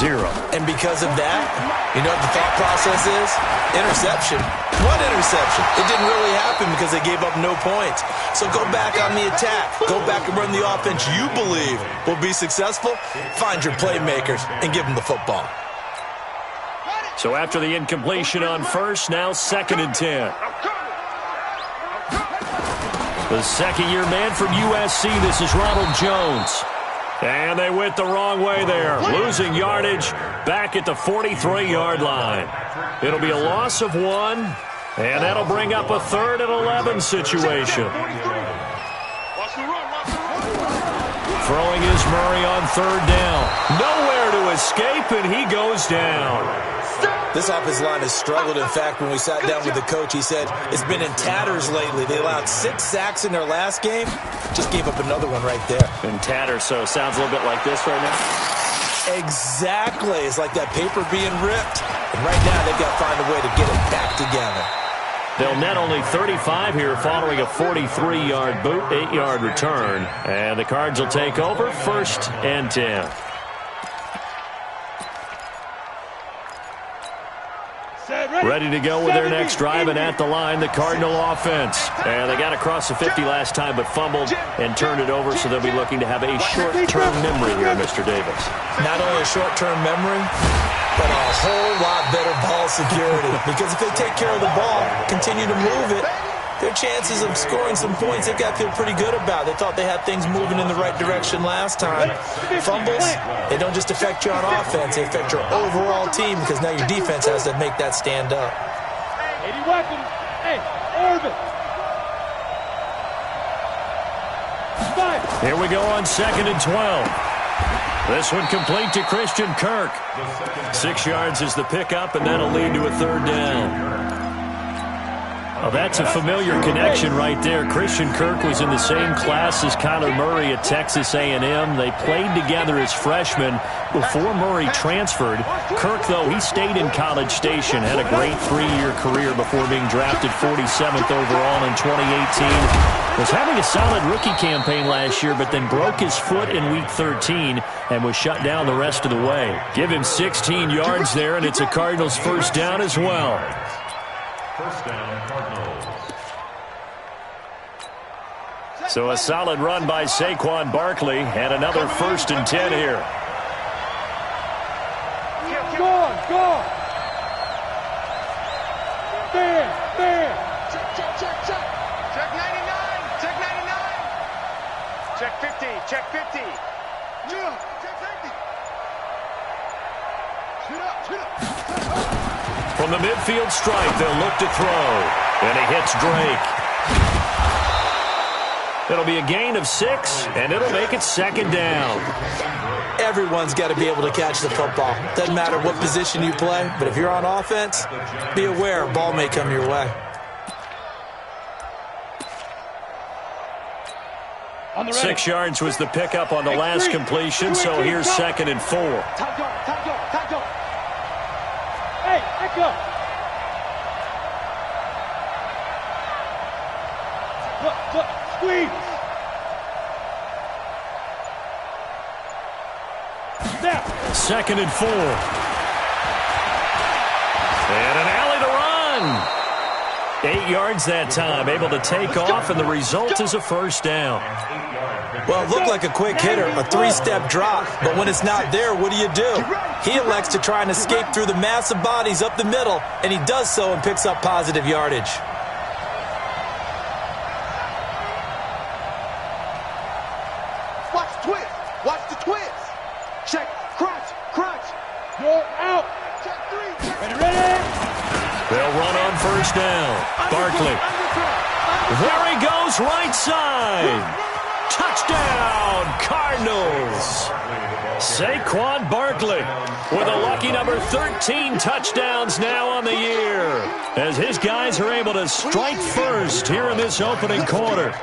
And because of that, you know what the thought process is? Interception. What interception? It didn't really happen because they gave up no points. So go back on the attack. Go back and run the offense you believe will be successful. Find your playmakers and give them the football. So after the incompletion on first, now 2nd and 10. The second-year man from USC, this is Ronald Jones. And they went the wrong way there, losing yardage back at the 43-yard line. It'll be a loss of 1, and that'll bring up a 3rd and 11 situation. Throwing is Murray on 3rd down. Nowhere to escape, and he goes down. This offensive line has struggled. In fact, when we sat down with the coach, he said it's been in tatters lately. They allowed 6 sacks in their last game. Just gave up another one right there. In tatters, so it sounds a little bit like this right now? Exactly. It's like that paper being ripped. And right now, they've got to find a way to get it back together. They'll net only 35 here following a 43-yard boot, 8-yard return. And the Cards will take over 1st and 10. Ready to go with their next drive, and at the line, the Cardinal offense. And they got across the 50 last time, but fumbled and turned it over, so they'll be looking to have a short-term memory here, Mr. Davis. Not only a short-term memory, but a whole lot better ball security. Because if they take care of the ball, continue to move it, their chances of scoring some points, they've got to feel pretty good about. They thought they had things moving in the right direction last time. Fumbles, they don't just affect you on offense, they affect your overall team, because now your defense has to make that stand up. 80 weapons. Hey, Orbit. Here we go on 2nd and 12. This one complete to Christian Kirk. 6 yards is the pickup, and that'll lead to a 3rd down. Well, that's a familiar connection right there. Christian Kirk was in the same class as Kyler Murray at Texas A&M. They played together as freshmen before Murray transferred. Kirk, though, he stayed in College Station, had a great 3-year career before being drafted 47th overall in 2018. Was having a solid rookie campaign last year, but then broke his foot in Week 13 and was shut down the rest of the way. Give him 16 yards there, and it's a Cardinals first down as well. First down, Cardinals. So a solid run by Saquon Barkley, and another 1st and 10 here. Go on, go on. There. Check. Check 99. Check 99. Check 50. Check 50. Yeah. Check 50. Shoot up. From the midfield stripe, they'll look to throw. And he hits Drake. It'll be a gain of 6, and it'll make it 2nd down. Everyone's got to be able to catch the football. Doesn't matter what position you play, but if you're on offense, be aware a ball may come your way. 6 yards was the pickup on the last completion, so here's 2nd and 4. Tackle. Hey, back up. Look, squeeze. Now. 2nd and 4. And an alley to run. 8 yards that time, able to take off, and the result is a first down. Well, it looked like a quick hitter, a 3-step drop, but when it's not there, what do? He elects to try and escape through the massive bodies up the middle, and he does so and picks up positive yardage. Watch the twist. Check, crunch. You're out. Check 3. Ready? They'll run on first down. Barkley. There he goes, right side. Touchdown, Cardinals. Saquon Barkley with a lucky number 13 touchdowns now on the year, as his guys are able to strike first here in this opening quarter.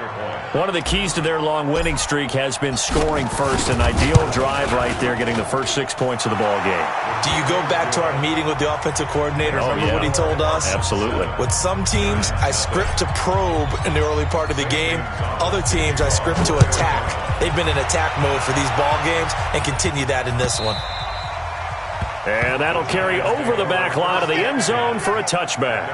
One of the keys to their long winning streak has been scoring first. An ideal drive right there, getting the first 6 points of the ball game. Do you go back to our meeting with the offensive coordinator? Remember what he told us? Absolutely. With some teams, I script to probe in the early part of the game. Other teams, I script to attack. They've been in attack mode for these ball games and continue that in this one. And that'll carry over the back line of the end zone for a touchback.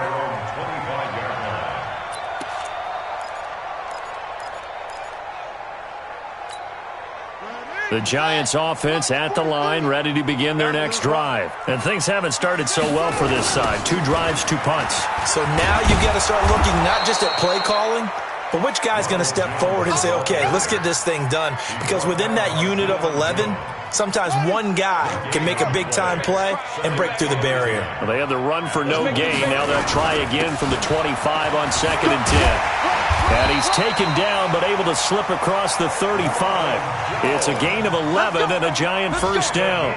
The Giants offense at the line, ready to begin their next drive. And things haven't started so well for this side. 2 drives, 2 punts. So now you've got to start looking not just at play calling, but which guy's going to step forward and say, okay, let's get this thing done. Because within that unit of 11, sometimes one guy can make a big-time play and break through the barrier. Well, they had the run for no gain. Now they'll try again from the 25 on 2nd and 10. And he's taken down, but able to slip across the 35. It's a gain of 11 and a Giant first down.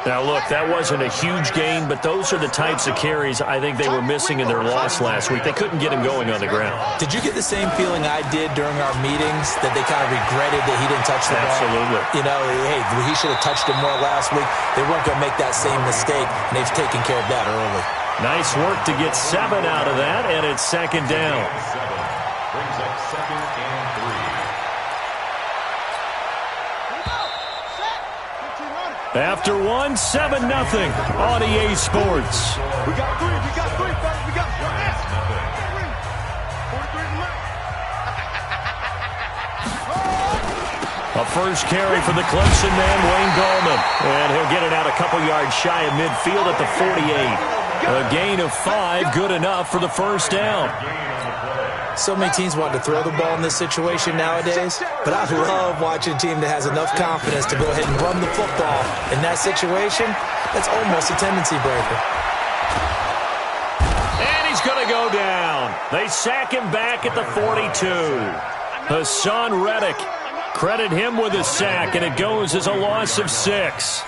Now, look, that wasn't a huge gain, but those are the types of carries I think they were missing in their loss last week. They couldn't get him going on the ground. Did you get the same feeling I did during our meetings, that they kind of regretted that he didn't touch the ball? Absolutely. You know, hey, he should have touched it more last week. They weren't going to make that same mistake, and they've taken care of that early. Nice work to get 7 out of that, and it's 2nd down. Brings up 2nd and 3. After 1, 7-0 on EA Sports. We got 3. We got 3. We got 3. A first carry for the Clemson man, Wayne Gallman. And he'll get it out a couple yards shy of midfield at the 48. A gain of 5, good enough for the first down. So many teams want to throw the ball in this situation nowadays, but I love watching a team that has enough confidence to go ahead and run the football. In that situation, that's almost a tendency breaker. And he's going to go down. They sack him back at the 42. Hassan Reddick, credit him with a sack, and it goes as a loss of 6.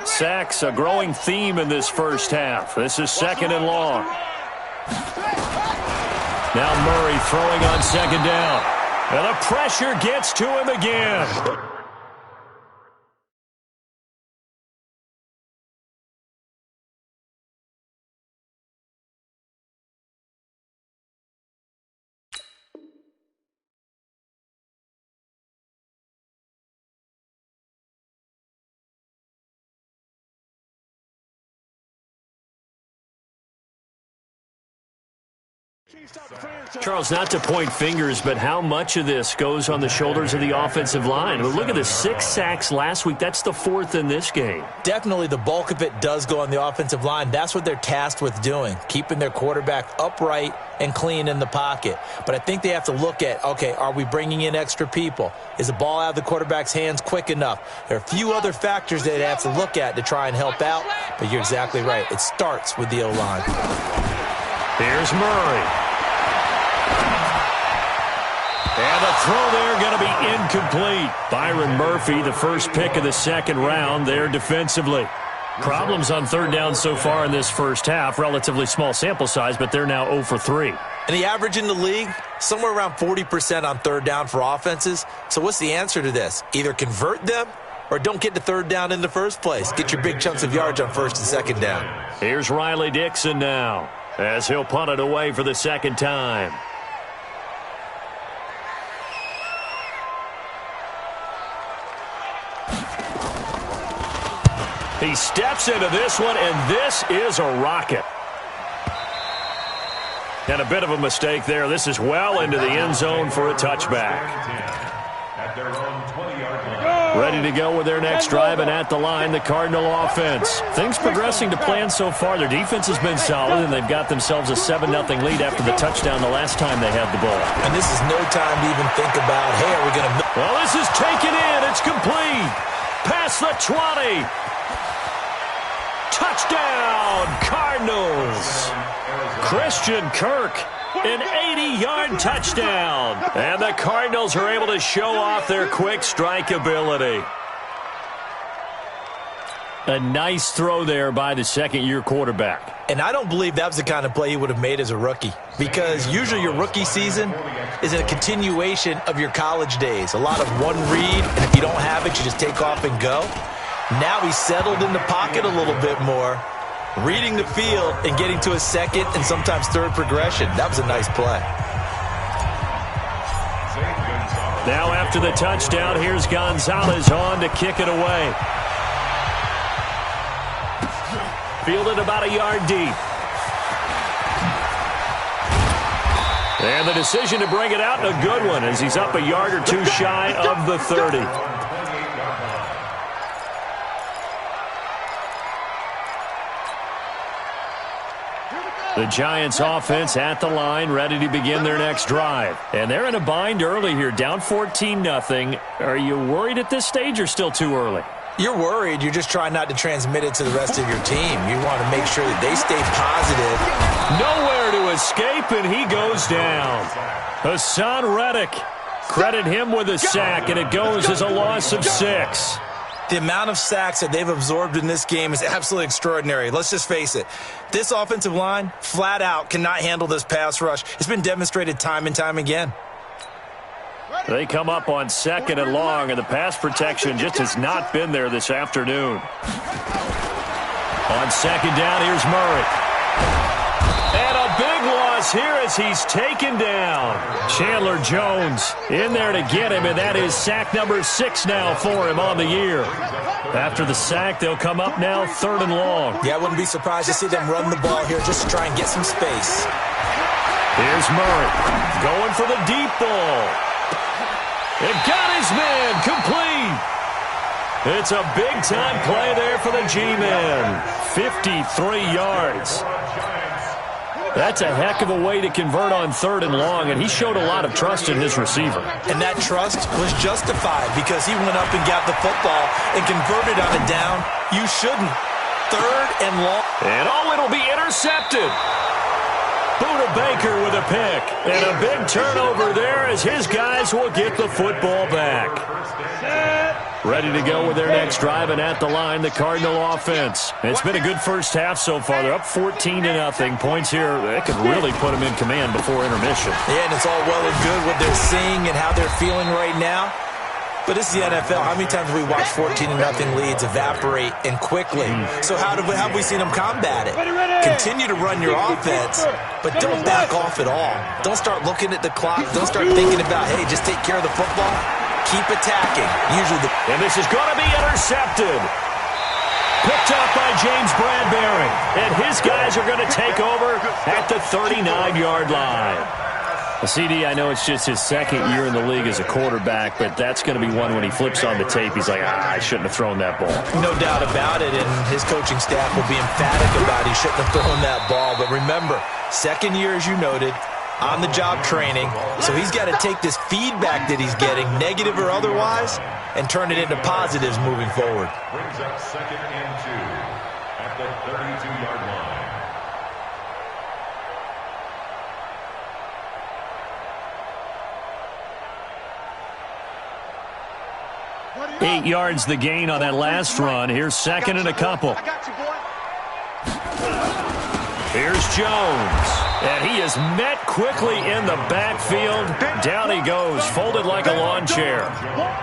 Sacks, a growing theme in this first half. This is 2nd and long. Now Murray throwing on 2nd down. And the pressure gets to him again. Charles, not to point fingers, but how much of this goes on the shoulders of the offensive line? Well, look at the 6 sacks last week. That's the 4th in this game. Definitely the bulk of it does go on the offensive line. That's what they're tasked with doing, keeping their quarterback upright and clean in the pocket. But I think they have to look at, okay, are we bringing in extra people? Is the ball out of the quarterback's hands quick enough? There are a few other factors they have to look at to try and help out, but you're exactly right. It starts with the O-line. Here's Murray. And the throw there going to be incomplete. Byron Murphy, the first pick of the 2nd round there defensively. Problems on 3rd down so far in this first half. Relatively small sample size, but they're now 0 for 3. And the average in the league, somewhere around 40% on 3rd down for offenses. So what's the answer to this? Either convert them or don't get to 3rd down in the first place. Get your big chunks of yards on 1st and 2nd down. Here's Riley Dixon now, as he'll punt it away for the 2nd time. He steps into this one, and this is a rocket. And a bit of a mistake there. This is well into the end zone for a touchback. Ready to go with their next drive, and at the line, the Cardinal offense. Things progressing to plan so far. Their defense has been solid, and they've got themselves a 7-0 lead after the touchdown the last time they had the ball. And this is no time to even think about, hey, are we going to... Well, this is taken in. It's complete. Past the 20. Touchdown, Cardinals. Christian Kirk, an 80-yard touchdown. And the Cardinals are able to show off their quick strike ability. A nice throw there by the 2nd-year quarterback. And I don't believe that was the kind of play he would have made as a rookie, because usually your rookie season is a continuation of your college days. A lot of one read, and if you don't have it, you just take off and go. Now he's settled in the pocket a little bit more, reading the field and getting to a 2nd and sometimes 3rd progression. That was a nice play. Now after the touchdown, here's Gonzalez on to kick it away. Fielded about a yard deep. And the decision to bring it out, a good one, as he's up a yard or 2 shy of the 30. The Giants offense at the line, ready to begin their next drive. And they're in a bind early here, down 14-0. Are you worried at this stage or still too early? You're worried. You're just trying not to transmit it to the rest of your team. You want to make sure that they stay positive. Nowhere to escape, and he goes down. Hassan Reddick, credit him with a sack, and it goes as a loss of 6. The amount of sacks that they've absorbed in this game is absolutely extraordinary. Let's just face it. This offensive line, flat out, cannot handle this pass rush. It's been demonstrated time and time again. They come up on 2nd and long, and the pass protection just has not been there this afternoon. On 2nd down, here's Murray. And a big loss here as he's taken down. Chandler Jones in there to get him, and that is sack number 6 now for him on the year. After the sack, they'll come up now 3rd and long. Yeah, I wouldn't be surprised to see them run the ball here just to try and get some space. Here's Murray going for the deep ball. It got his man complete. It's a big-time play there for the G-men. 53 yards. That's a heck of a way to convert on 3rd and long, and he showed a lot of trust in his receiver. And that trust was justified because he went up and got the football and converted on a down. You shouldn't. 3rd and long. And it'll be intercepted. Buda Baker with a pick. And a big turnover there as his guys will get the football back. Ready to go with their next drive, and at the line, the Cardinal offense. It's been a good first half so far. They're up 14-0. Points here, that could really put them in command before intermission. Yeah, and it's all well and good what they're seeing and how they're feeling right now. But this is the NFL. How many times have we watched 14-0 leads evaporate and quickly? So how have we seen them combat it? Continue to run your offense, but don't back off at all. Don't start looking at the clock. Don't start thinking about, hey, just take care of the football. Keep attacking. And this is going to be intercepted. Picked up by James Bradbury. And his guys are going to take over at the 39-yard line. CD, I know it's just his second year in the league as a quarterback, but that's going to be one when he flips on the tape, he's like, I shouldn't have thrown that ball. No doubt about it, and his coaching staff will be emphatic about he shouldn't have thrown that ball. But remember, second year, as you noted, on-the-job training, so he's got to take this feedback that he's getting, negative or otherwise, and turn it into positives moving forward. Brings up 2nd and 2 at the 32-yard line. 8 yards the gain on that last run. Here's second and a couple. Here's Jones. And he is met quickly in the backfield. Down he goes, folded like a lawn chair.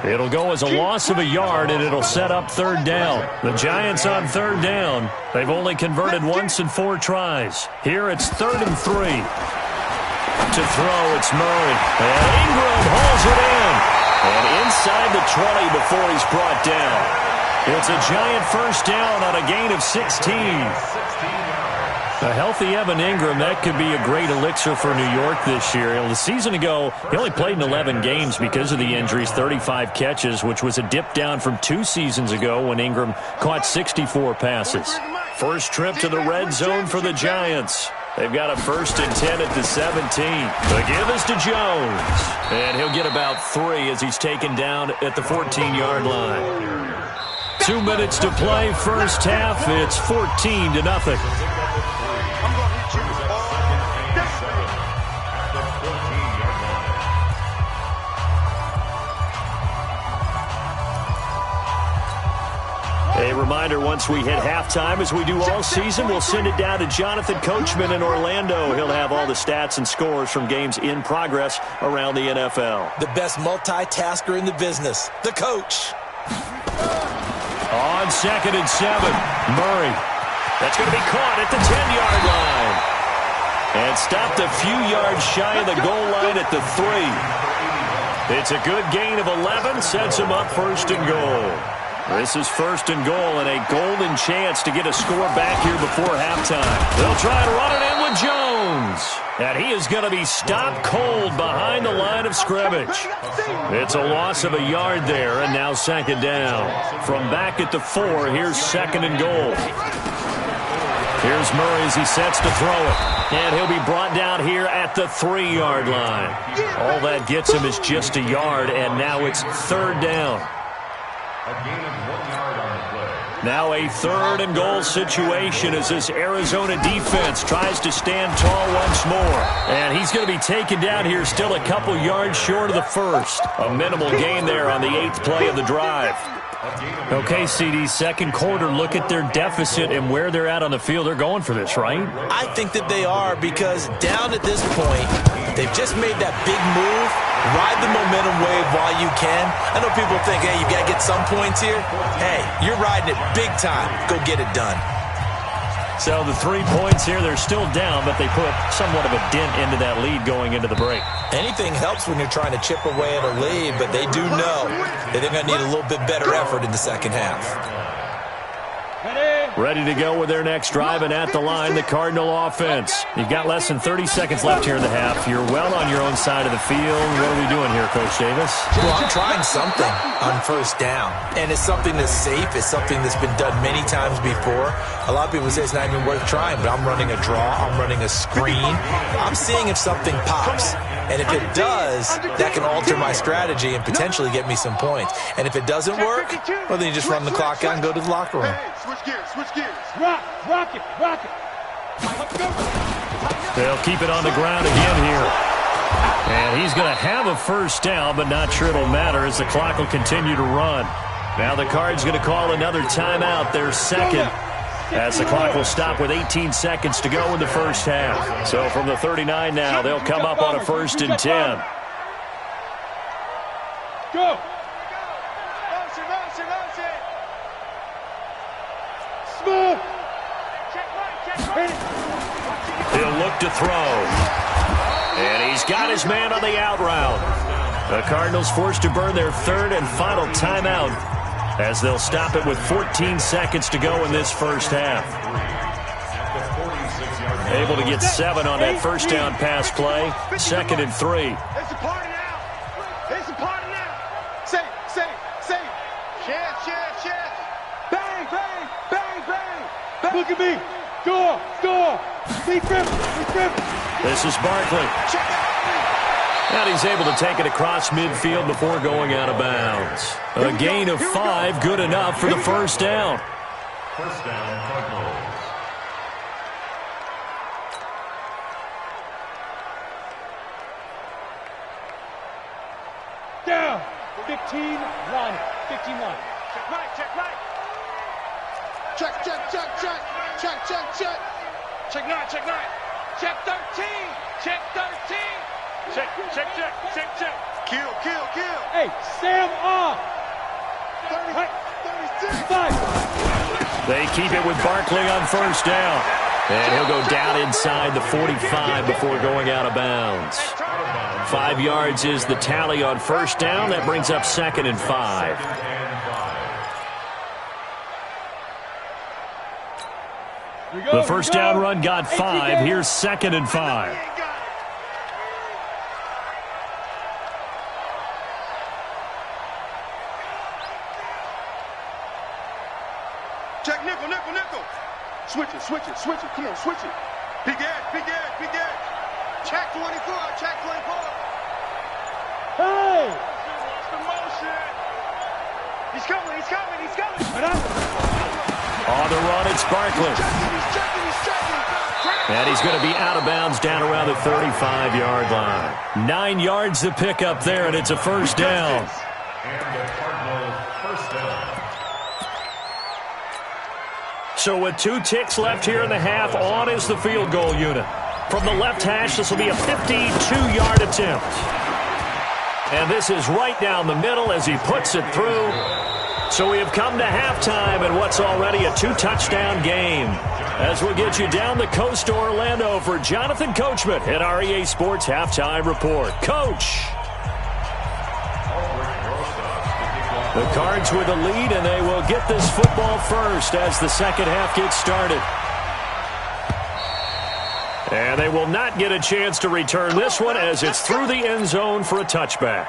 It'll go as a loss of a yard, and it'll set up third down. The Giants on third down. They've only converted once in 4 tries. Here it's 3rd and 3. To throw, it's Murray. And Ingram hauls it in. And inside the 20 before he's brought down. It's a Giant first down on a gain of 16. A healthy Evan Ingram, that could be a great elixir for New York this year. The season ago, he only played in 11 games because of the injuries, 35 catches, which was a dip down from 2 seasons ago when Ingram caught 64 passes. First trip to the red zone for the Giants. They've got a 1st and 10 at the 17. The give is to Jones. And he'll get about 3 as he's taken down at the 14-yard line. 2 minutes to play, first half. It's 14-0. A reminder, once we hit halftime, as we do all season, we'll send it down to Jonathan Coachman in Orlando. He'll have all the stats and scores from games in progress around the NFL. The best multitasker in the business, the coach. On 2nd and 7, Murray. That's going to be caught at the 10-yard line. And stopped a few yards shy of the goal line at the 3. It's a good gain of 11, sets him up 1st and goal. This is 1st and goal and a golden chance to get a score back here before halftime. They'll try and run it in with Jones. And he is going to be stopped cold behind the line of scrimmage. It's a loss of a yard there, and now 2nd down. From back at the 4, here's 2nd and goal. Here's Murray as he sets to throw it. And he'll be brought down here at the 3-yard line. All that gets him is just a yard, and now it's 3rd down. A gain of 1 yard on the play. Now a 3rd and goal situation as this Arizona defense tries to stand tall once more. And he's going to be taken down here still a couple yards short of the 1st. A minimal gain there on the 8th play of the drive. Okay, CD, second quarter, look at their deficit and where they're at on the field. They're going for this, right? I think that they are, because down at this point, they've just made that big move. Ride the momentum wave while you can. I know people think, hey, you got to get some points here. Hey, you're riding it big time. Go get it done. So the 3 points here, they're still down, but they put somewhat of a dent into that lead going into the break. Anything helps when you're trying to chip away at a lead, but they do know that they're going to need a little bit better effort in the second half. Ready to go with their next drive, and at the line, the Cardinal offense. You've got less than 30 seconds left here in the half. You're well on your own side of the field. What are we doing here, Coach Davis? Well, I'm trying something on 1st down, and it's something that's safe. It's something that's been done many times before. A lot of people say it's not even worth trying, but I'm running a draw. I'm running a screen. I'm seeing if something pops. And if it does, that can alter my strategy and potentially get me some points. And if it doesn't work, well, then you just run the clock out and go to the locker room. Switch gears, switch gears. Rock it, rock it. They'll keep it on the ground again here. And he's going to have a first down, but not sure it'll matter as the clock will continue to run. Now the Cards going to call another timeout, their second, as the clock will stop with 18 seconds to go in the first half. So from the 39 now, they'll come up on a 1st and 10. Go. Smooth. He'll look to throw. And he's got his man on the out route. The Cardinals forced to burn their 3rd and final timeout as they'll stop it with 14 seconds to go in this first half. Able to get 7 on that first down pass play. 2nd and 3. It's a party now. It's a party now. Say. Chef. Bang, bang, bang, bang. Look at me. Score. Be crippled. This is Barkley. And he's able to take it across midfield before going out of bounds. A gain of 5, good enough for the first down. First down, Cardinals. Down. 15 line. Check right. Check 9. Check 13. Check. Kill. Hey, Sam off. 36. They keep it with Barkley on first down. And he'll go down inside the 45 before going out of bounds. 5 yards is the tally on first down. That brings up 2nd and 5. The first down run got 5. Here's 2nd and 5. Check nickel. Switch it. Come on, switch it. Big edge. Check 24. Hey. Watch the motion. He's coming. On the run, it's Barkley. He's checking. And he's going to be out of bounds down around the 35-yard line. 9 yards to pick up there, and it's a first down. And the Cardinals first down. So with 2 ticks left here in the half, on is the field goal unit. From the left hash, this will be a 52-yard attempt. And this is right down the middle as he puts it through. So we have come to halftime in what's already a 2-touchdown game. As we'll get you down the coast to Orlando for Jonathan Coachman at our EA Sports Halftime Report. Coach! The Cards with a lead, and they will get this football first as the second half gets started. And they will not get a chance to return this one as it's through the end zone for a touchback.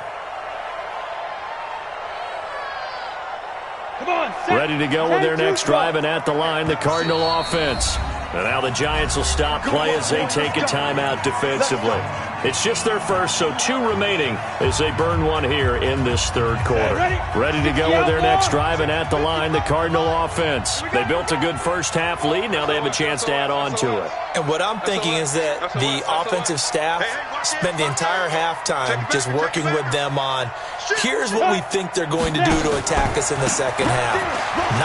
Ready to go with their next drive, and at the line, the Cardinal offense. And now the Giants will stop play as they take a timeout defensively. It's just their first, so 2 remaining as they burn one here in this third quarter. Ready to go with their next drive, and at the line, the Cardinal offense. They built a good first half lead. Now they have a chance to add on to it. And what I'm thinking is that the offensive staff spent the entire halftime just working with them on, here's what we think they're going to do to attack us in the second half.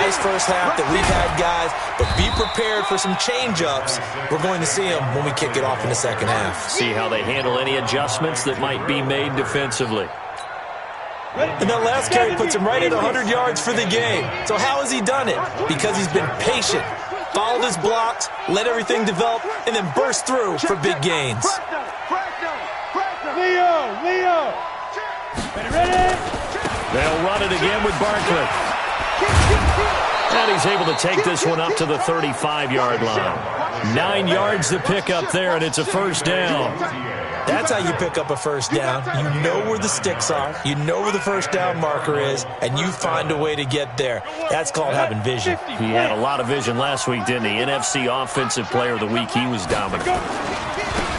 Nice first half that we've had, guys, but be prepared for some change-ups. We're going to see them when we kick it off in the second half. See how they handle any adjustments that might be made defensively. And that last carry puts him right at 100 yards for the game. So how has he done it? Because he's been patient, followed his blocks, let everything develop, and then burst through for big gains. Leo. Ready? They'll run it again with Barkley. And he's able to take this one up to the 35-yard line. 9 yards to pick up there, and it's a first down. That's how you pick up a first down. You know where the sticks are. You know where the first down marker is, and you find a way to get there. That's called having vision. He had a lot of vision last week, didn't he? NFC Offensive Player of the Week. He was dominant.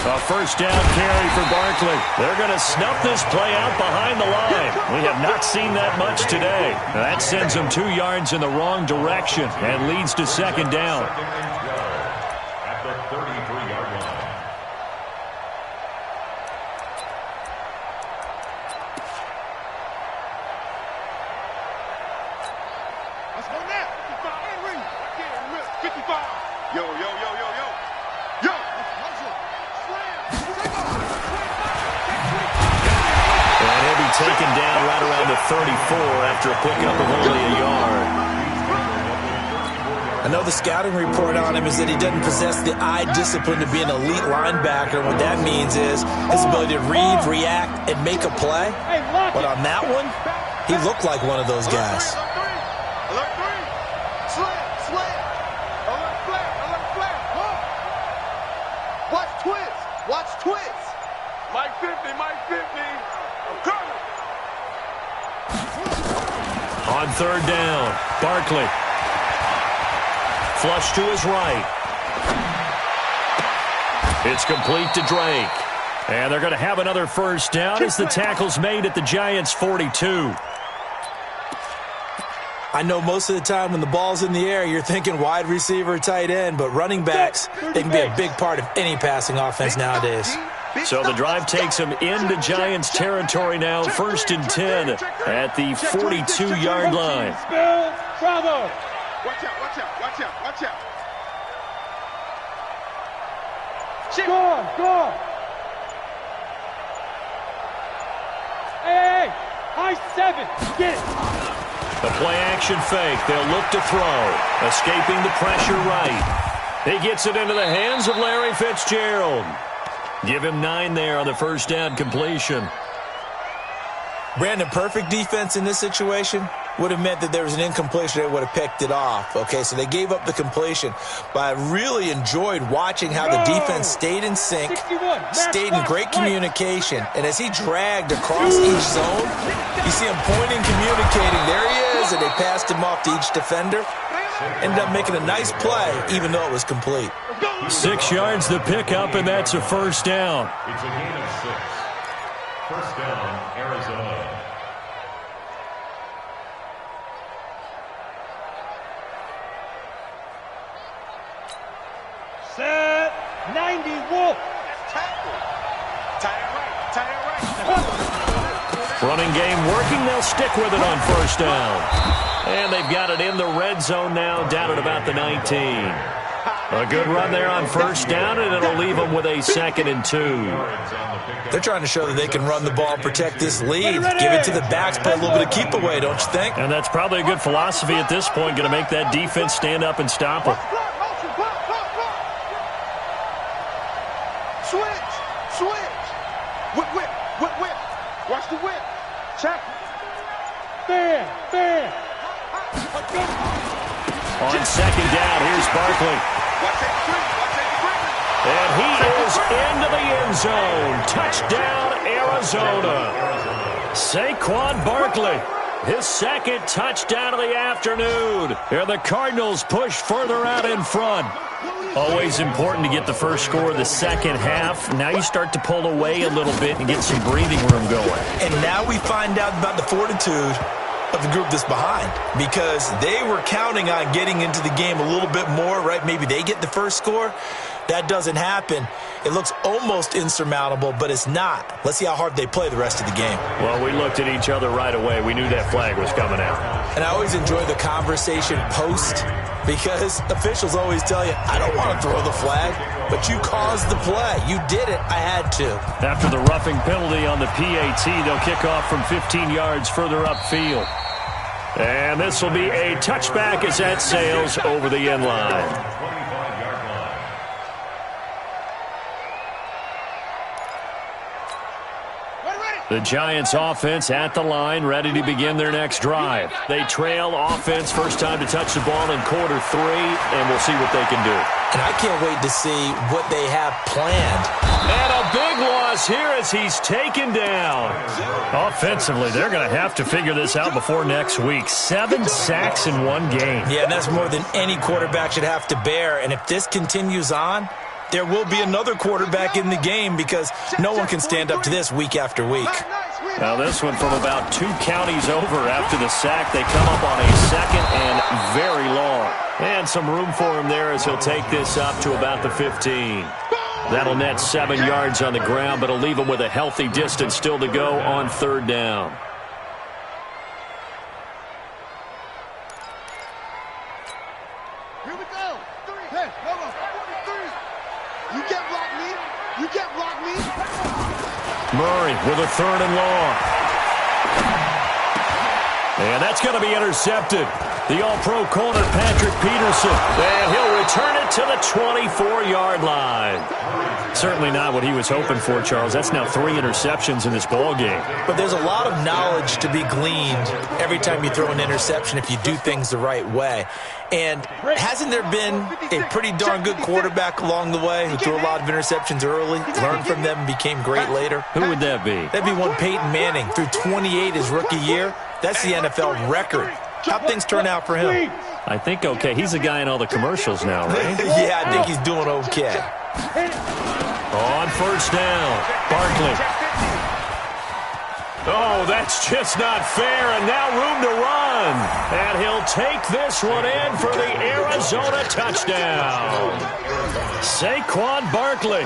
A first down carry for Barkley. They're going to snuff this play out behind the line. We have not seen that much today. That sends them 2 yards in the wrong direction and leads to second down. At the 33-yard line. taken down right around the 34 after a pickup of only a yard. I know the scouting report on him is that he doesn't possess the eye discipline to be an elite linebacker. And what that means is his ability to read, react, and make a play. But on that one, he looked like one of those guys. Alert three. Slant, slant. Alert flat, alert flat. Watch twist. Watch twist. Mike 50, Mike 50. I'm coming. On third down, Barkley. Flush to his right. It's complete to Drake. And they're going to have another first down as the tackle's made at the Giants' 42. I know most of the time when the ball's in the air, you're thinking wide receiver, tight end, but running backs, they can be a big part of any passing offense nowadays. So the drive takes them into Giants territory now, 1st and 10 at the 42-yard line. Bravo. Watch out, watch out, watch out, watch out. Go. Hey, high 7. Get it. The play-action fake. They'll look to throw. Escaping the pressure right. He gets it into the hands of Larry Fitzgerald. Give him 9 there on the first down completion. Brandon, perfect defense in this situation would have meant that there was an incompletion. They would have picked it off. Okay, so they gave up the completion. But I really enjoyed watching how the defense stayed in sync, stayed in great communication. And as he dragged across each zone, you see him pointing, communicating. There he is, and they passed him off to each defender. Ended up making a nice play, even though it was complete. 6 yards the pickup, and that's a first down. It's a gain of 6. First down, Arizona. Set. 90 Wolf. Tackle. Tie it right. Running game working. They'll stick with it on first down. And they've got it in the red zone now, down at about the 19. A good run there on first down, and it'll leave them with a 2nd and 2. They're trying to show that they can run the ball, protect this lead, give it to the backs, play a little bit of keep away, don't you think? And that's probably a good philosophy at this point, going to make that defense stand up and stop them. Switch. Whip. Watch the whip. Check. Bam. On second down, here's Barkley. And he is into the end zone. Touchdown, Arizona. Saquon Barkley, his 2nd touchdown of the afternoon. And the Cardinals push further out in front. Always important to get the first score of the second half. Now you start to pull away a little bit and get some breathing room going. And now we find out about the fortitude of the group that's behind, because they were counting on getting into the game a little bit more, right? Maybe they get the first score. That doesn't happen. It looks almost insurmountable, but it's not. Let's see how hard they play the rest of the game. Well, we looked at each other right away. We knew that flag was coming out. And I always enjoy the conversation post, because officials always tell you, I don't want to throw the flag, but you caused the play. You did it. I had to. After the roughing penalty on the PAT, they'll kick off from 15 yards further upfield. And this will be a touchback as that sails over the end line. 25-yard line. The Giants offense at the line, ready to begin their next drive. They trail offense, first time to touch the ball in quarter 3, and we'll see what they can do. And I can't wait to see what they have planned. And a big loss here as he's taken down. Offensively, they're going to have to figure this out before next week. 7 sacks in one game. Yeah, and that's more than any quarterback should have to bear. And if this continues on, there will be another quarterback in the game, because no one can stand up to this week after week. Now this one from about 2 counties over after the sack. They come up on a 2nd and very long. And some room for him there as he'll take this up to about the 15. That'll net 7 yards on the ground, but it'll leave him with a healthy distance still to go on third down. Here we go. 3. Hey, hold on. 3. You can't block me. Murray with a 3rd and long. And that's going to be intercepted. The all-pro corner, Patrick Peterson. And he'll return it to the 24-yard line. Certainly not what he was hoping for, Charles. That's now 3 interceptions in this ball game. But there's a lot of knowledge to be gleaned every time you throw an interception if you do things the right way. And hasn't there been a pretty darn good quarterback along the way who threw a lot of interceptions early, learned from them, and became great later? Who would that be? That'd be one Peyton Manning. Threw 28 his rookie year. That's the NFL record. How'd things turn out for him? I think okay. He's a guy in all the commercials now, right? Yeah, I think he's doing okay. On first down, Barkley. Oh, that's just not fair, and now room to run. And he'll take this one in for the Arizona touchdown. Saquon Barkley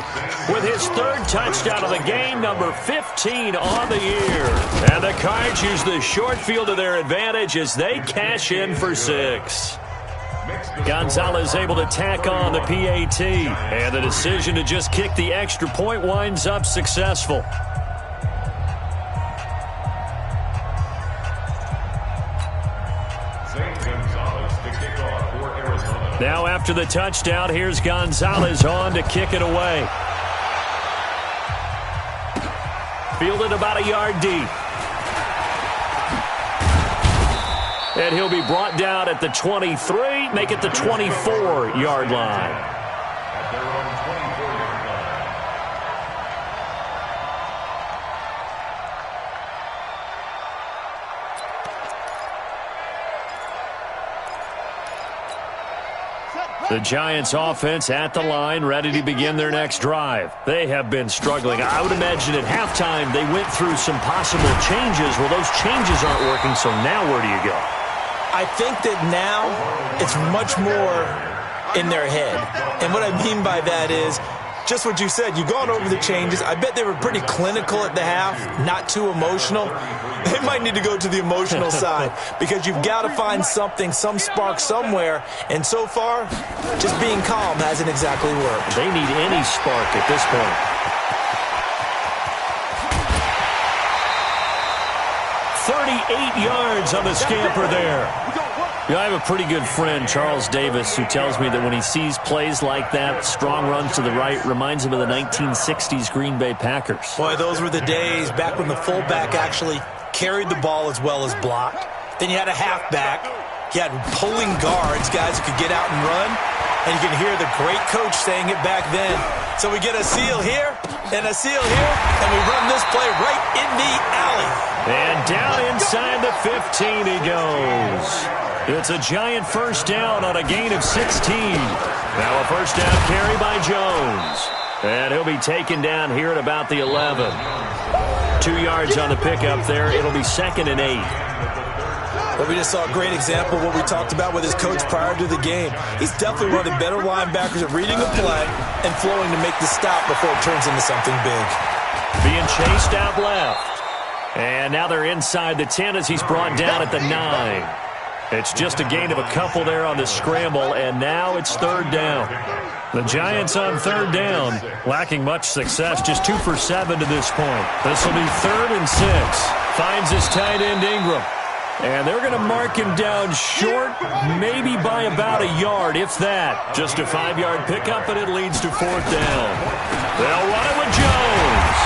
with his 3rd touchdown of the game, number 15 on the year. And the Cards use the short field to their advantage as they cash in for 6. Gonzalez able to tack on the PAT, and the decision to just kick the extra point winds up successful. Now after the touchdown, here's Gonzalez on to kick it away. Fielded about a yard deep. And he'll be brought down at the 23, make it the 24-yard line. At their own 24-yard line. The Giants offense at the line, ready to begin their next drive. They have been struggling. I would imagine at halftime they went through some possible changes. Well, those changes aren't working, so now where do you go? I think that now it's much more in their head. And what I mean by that is just what you said. You've gone over the changes. I bet they were pretty clinical at the half, not too emotional. They might need to go to the emotional side because you've got to find something, some spark somewhere. And so far, just being calm hasn't exactly worked. They need any spark at this point. 38 yards on the scamper there. I have a pretty good friend, Charles Davis, who tells me that when he sees plays like that, strong runs to the right, reminds him of the 1960s Green Bay Packers. Boy, those were the days back when the fullback actually carried the ball as well as blocked. Then you had a halfback. You had pulling guards, guys who could get out and run. And you can hear the great coach saying it back then. So we get a seal here and a seal here, and we run this play right in the alley. And down inside the 15 he goes. It's a Giant first down on a gain of 16. Now a first down carry by Jones. And he'll be taken down here at about the 11. 2 yards on the pickup there. It'll be 2nd and 8. But we just saw a great example of what we talked about with his coach prior to the game. He's definitely one of the better linebackers at reading a play and flowing to make the stop before it turns into something big. Being chased out left. And now they're inside the 10 as he's brought down at the 9. It's just a gain of a couple there on the scramble, and now it's 3rd down. The Giants on 3rd down, lacking much success, just 2 for 7 to this point. This will be 3rd and 6. Finds his tight end Ingram. And they're going to mark him down short, maybe by about a yard, if that. Just a 5-yard pickup, and it leads to 4th down. They'll run it with Jones.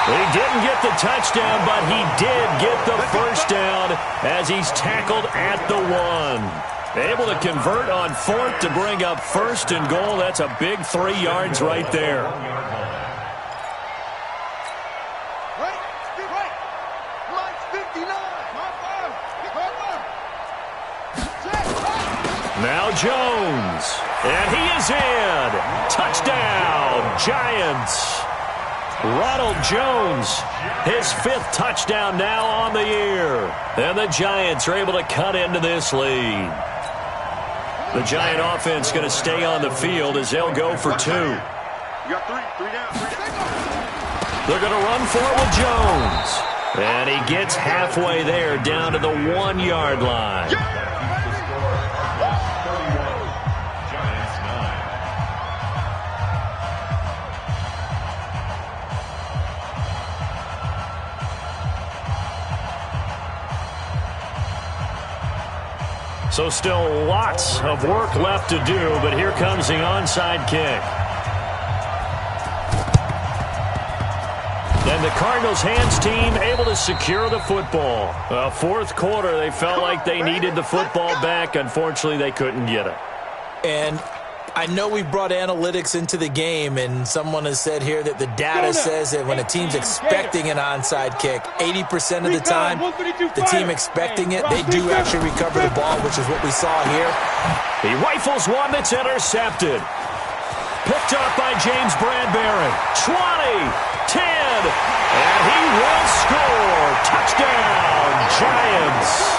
He didn't get the touchdown, but he did get the first down as he's tackled at the 1. Able to convert on 4th to bring up 1st and goal. That's a big 3 yards right there. Now Jones, and he is in. Touchdown, Giants. Ronald Jones, his 5th touchdown now on the year. And the Giants are able to cut into this lead. The Giant offense going to stay on the field as they'll go for 2. You got 3 down. They're going to run for it with Jones. And he gets halfway there down to the 1-yard line. So still lots of work left to do, but here comes the onside kick. And the Cardinals' hands team able to secure the football. Fourth quarter, they felt like they needed the football back. Unfortunately, they couldn't get it. And I know we brought analytics into the game, and someone has said here that the data says that when a team's expecting an onside kick, 80% of the time, the team expecting it, they do actually recover the ball, which is what we saw here. He rifles one that's intercepted. Picked up by James Bradbury. 20, 10, and he will score. Touchdown, Giants.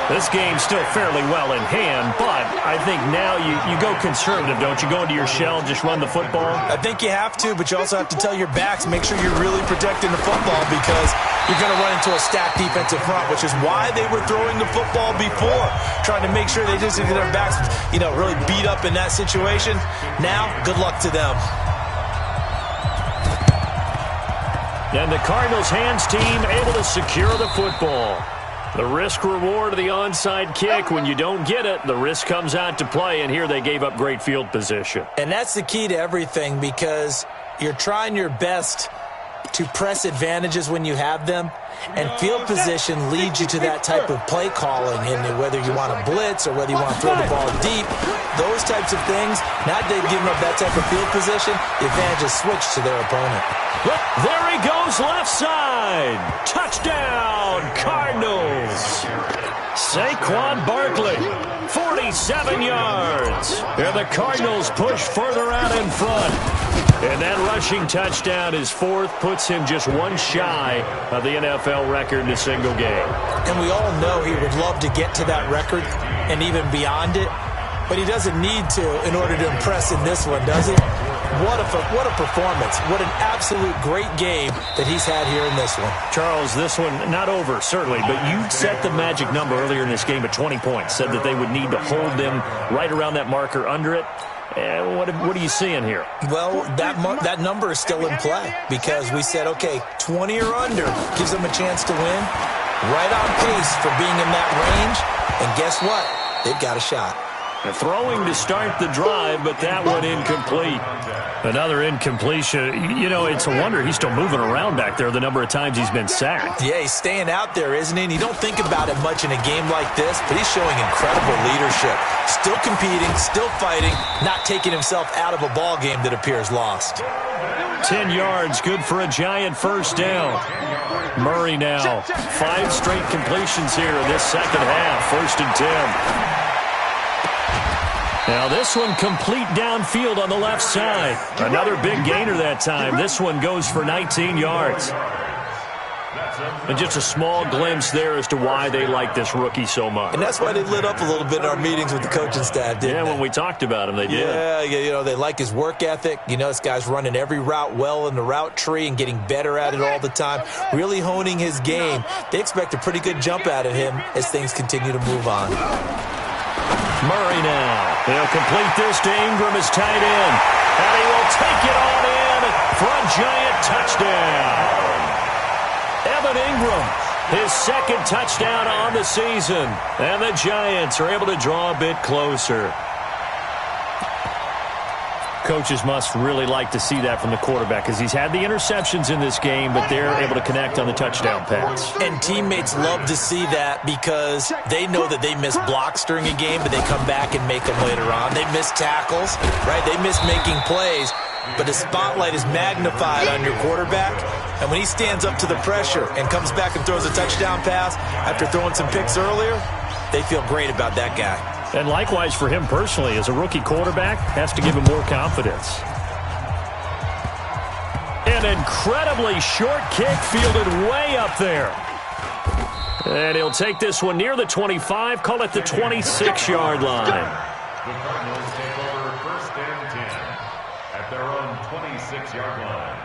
This game's still fairly well in hand, but I think now you go conservative, don't you? Go into your shell and just run the football? I think you have to, but you also have to tell your backs, make sure you're really protecting the football because you're going to run into a stacked defensive front, which is why they were throwing the football before, trying to make sure they just get their backs, really beat up in that situation. Now, good luck to them. And the Cardinals' hands team able to secure the football. The risk-reward of the onside kick, when you don't get it, the risk comes out to play, and here they gave up great field position. And that's the key to everything because you're trying your best to press advantages when you have them, and field position leads you to that type of play calling, and whether you want to blitz or whether you want to throw the ball deep, those types of things, now they've given up that type of field position, the advantage is switched to their opponent. There he goes, left side. Touchdown, Cardinals. Saquon Barkley, 47 yards. And the Cardinals push further out in front. And that rushing touchdown is fourth, puts him just one shy of the NFL record in a single game. And we all know he would love to get to that record and even beyond it, but he doesn't need to in order to impress in this one, does he? What a performance. What an absolute great game that he's had here in this one. Charles, this one not over, certainly, but you set the magic number earlier in this game at 20 points, said that they would need to hold them right around that marker under it. What are you seeing here? Well, that number is still in play because we said, okay, 20 or under gives them a chance to win. Right on pace for being in that range. And guess what? They've got a shot. Throwing to start the drive, but that one incomplete. Another incompletion. It's a wonder he's still moving around back there the number of times he's been sacked. Yeah, he's staying out there, isn't he? And you don't think about it much in a game like this, but he's showing incredible leadership. Still competing, still fighting, not taking himself out of a ball game that appears lost. 10 yards, good for a Giant first down. Murray now, 5 straight completions here in this second half. 1st and 10. Now this one complete downfield on the left side. Another big gainer that time. This one goes for 19 yards. And just a small glimpse there as to why they like this rookie so much. And that's why they lit up a little bit in our meetings with the coaching staff, didn't they? When we talked about him, they did. Yeah, they like his work ethic. This guy's running every route well in the route tree and getting better at it all the time. Really honing his game. They expect a pretty good jump out of him as things continue to move on. Murray now. He'll complete this to Ingram as tight end. And he will take it on in for a Giant touchdown. Evan Ingram, his second touchdown on the season. And the Giants are able to draw a bit closer. Coaches must really like to see that from the quarterback because he's had the interceptions in this game, but they're able to connect on the touchdown pass. And teammates love to see that because they know that they miss blocks during a game, but they come back and make them later on. They miss tackles, right? They miss making plays, but the spotlight is magnified on your quarterback. And when he stands up to the pressure and comes back and throws a touchdown pass after throwing some picks earlier, they feel great about that guy. And likewise for him personally, as a rookie quarterback, has to give him more confidence. An incredibly short kick fielded way up there. And he'll take this one near the 25, call it the 26-yard line. The Cardinals take over 1st and 10 at their own 26-yard line.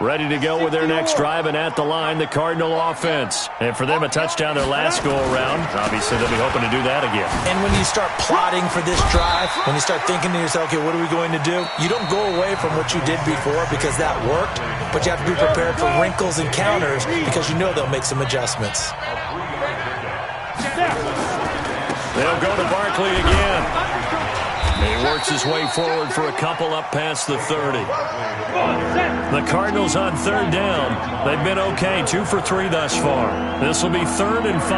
Ready to go with their next drive, and at the line, the Cardinal offense. And for them, a touchdown their last go-around. Obviously, they'll be hoping to do that again. And when you start plotting for this drive, when you start thinking to yourself, okay, what are we going to do? You don't go away from what you did before because that worked, but you have to be prepared for wrinkles and counters because you know they'll make some adjustments. They'll go to Barkley again. He works his way forward for a couple up past the 30. The Cardinals on third down. They've been okay, 2 for 3 thus far. This will be 3rd and 5.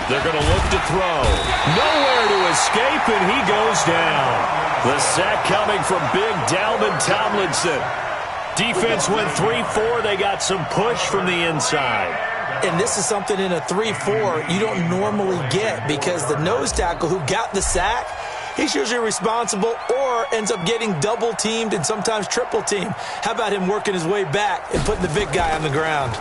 They're going to look to throw. Nowhere to escape, and he goes down. The sack coming from big Dalvin Tomlinson. Defense went 3-4. They got some push from the inside. And this is something in a 3-4 you don't normally get because the nose tackle who got the sack, he's usually responsible or ends up getting double-teamed and sometimes triple-teamed. How about him working his way back and putting the big guy on the ground?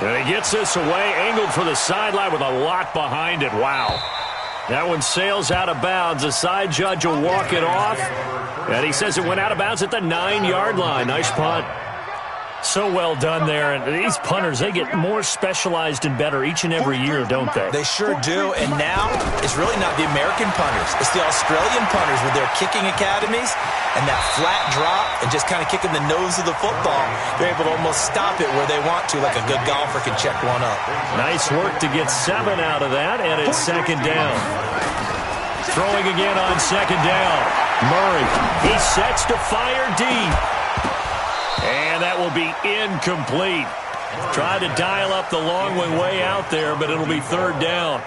And he gets this away, angled for the sideline with a lot behind it. Wow. That one sails out of bounds. The side judge will walk it off. And he says it went out of bounds at the 9-yard line. Nice punt. So well done there. And these punters, they get more specialized and better each and every year, don't they? They sure do. And now it's really not the American punters. It's the Australian punters with their kicking academies and that flat drop and just kind of kicking the nose of the football. They're able to almost stop it where they want to, like a good golfer can check one up. Nice work to get 7 out of that, and it's 2nd down. Throwing again on 2nd down. Murray, he sets to fire deep. And that will be incomplete. Tried to dial up the long one way out there, but it'll be 3rd down.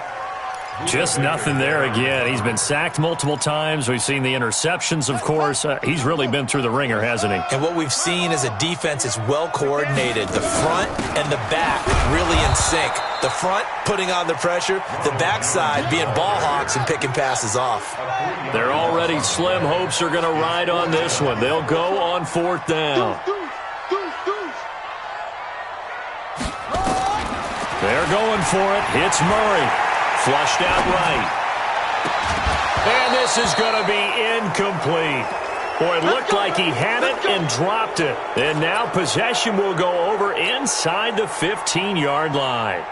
Just nothing there again. He's been sacked multiple times. We've seen the interceptions, of course. He's really been through the ringer, hasn't he? And what we've seen is a defense is well coordinated. The front and the back really in sync. The front putting on the pressure, the backside being ball hawks and picking passes off. They're already slim hopes are going to ride on this one. They'll go on 4th down. They're going for it. It's Murray. Flushed out right. And this is going to be incomplete. Boy, it looked like he had it and dropped it. And now possession will go over inside the 15-yard line.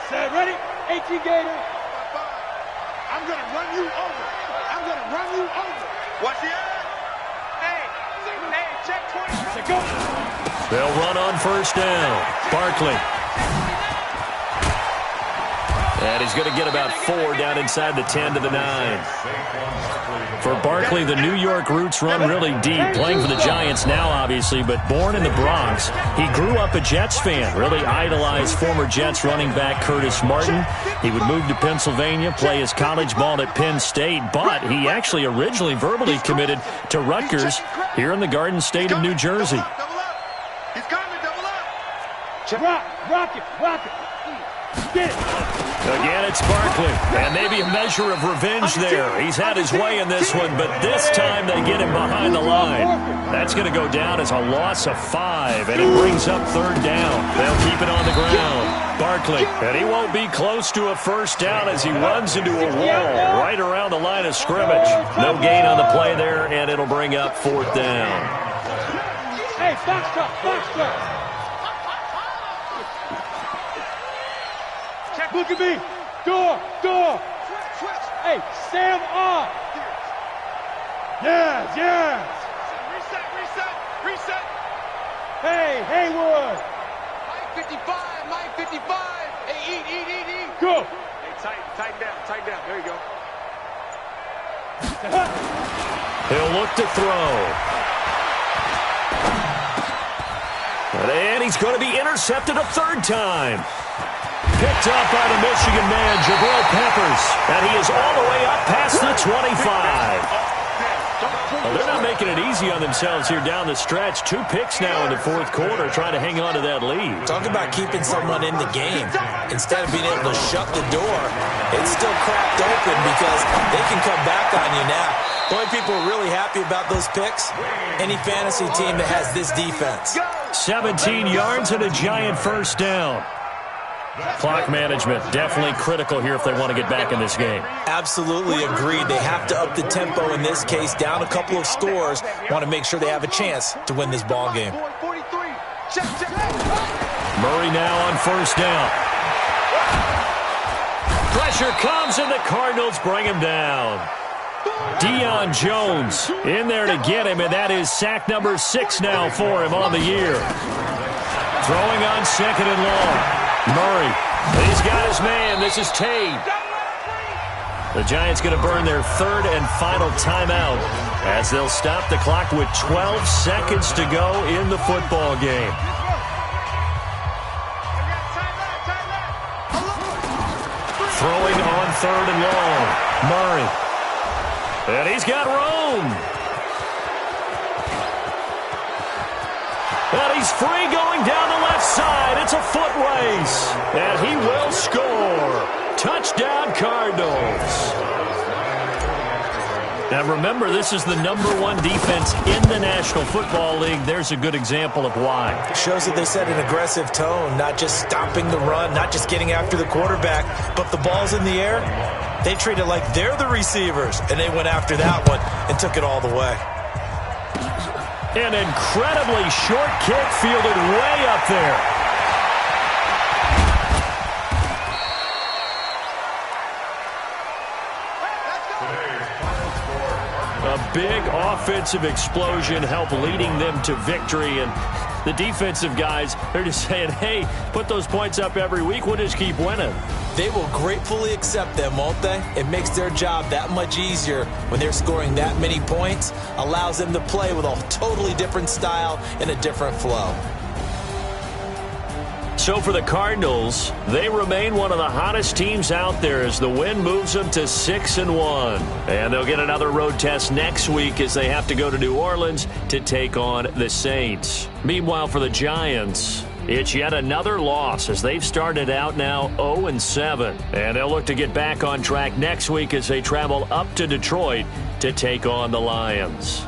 Set, ready? 18 Gator. I'm going to run you over. I'm going to run you over. Watch the eye. Hey, check 20. Go. They'll run on 1st down. Barkley. And he's going to get about 4 down inside the 10 to the 9. For Barkley, the New York roots run really deep, playing for the Giants now, obviously, but born in the Bronx. He grew up a Jets fan, really idolized former Jets running back Curtis Martin. He would move to Pennsylvania, play his college ball at Penn State, but he actually originally verbally committed to Rutgers here in the Garden State of New Jersey. He's coming, double up. Rock it. Get it. Again, it's Barkley, and maybe a measure of revenge there. He's had his way in this one, but this time they get him behind the line. That's going to go down as a loss of 5, and it brings up 3rd down. They'll keep it on the ground. Barkley, and he won't be close to a 1st down as he runs into a wall right around the line of scrimmage. No gain on the play there, and it'll bring up 4th down. Hey, box truck. Look at me. Door. Hey, Sam off. Yes. Reset. Hey, Haywood. Mike 55. Hey, eat. Go. Hey, tighten down. There you go. He'll look to throw. And he's going to be intercepted a 3rd time. Picked up by the Michigan man, Jabril Peppers. And he is all the way up past the 25. Well, they're not making it easy on themselves here down the stretch. 2 picks now in the 4th quarter, trying to hang on to that lead. Talk about keeping someone in the game. Instead of being able to shut the door, it's still cracked open because they can come back on you now. The only people who are really happy about those picks, any fantasy team that has this defense. 17 yards and a giant 1st down. Clock management, definitely critical here if they want to get back in this game. Absolutely agreed. They have to up the tempo in this case, down a couple of scores. Want to make sure they have a chance to win this ball game. Murray now on first down. Pressure comes, and the Cardinals bring him down. Deion Jones in there to get him, and that is sack number 6 now for him on the year. Throwing on second and long. Murray, he's got his man. This is Tate. The Giants going to burn their third and final timeout as they'll stop the clock with 12 seconds to go in the football game. Throwing on third and long. Murray. And he's got room. And he's free going down the left side. It's a foot race. And he will score. Touchdown, Cardinals. Now remember, this is the #1 defense in the National Football League. There's a good example of why. Shows that they set an aggressive tone, not just stopping the run, not just getting after the quarterback, but the ball's in the air. They treat it like they're the receivers, and they went after that one and took it all the way. An incredibly short kick fielded way up there. A big offensive explosion helped leading them to victory, and the defensive guys, they're just saying, hey, put those points up every week, we'll just keep winning. They will gratefully accept them, won't they? It makes their job that much easier when they're scoring that many points, allows them to play with a totally different style and a different flow. So for the Cardinals, they remain one of the hottest teams out there as the win moves them to 6-1. And they'll get another road test next week as they have to go to New Orleans to take on the Saints. Meanwhile, for the Giants, it's yet another loss as they've started out now 0-7. And they'll look to get back on track next week as they travel up to Detroit to take on the Lions.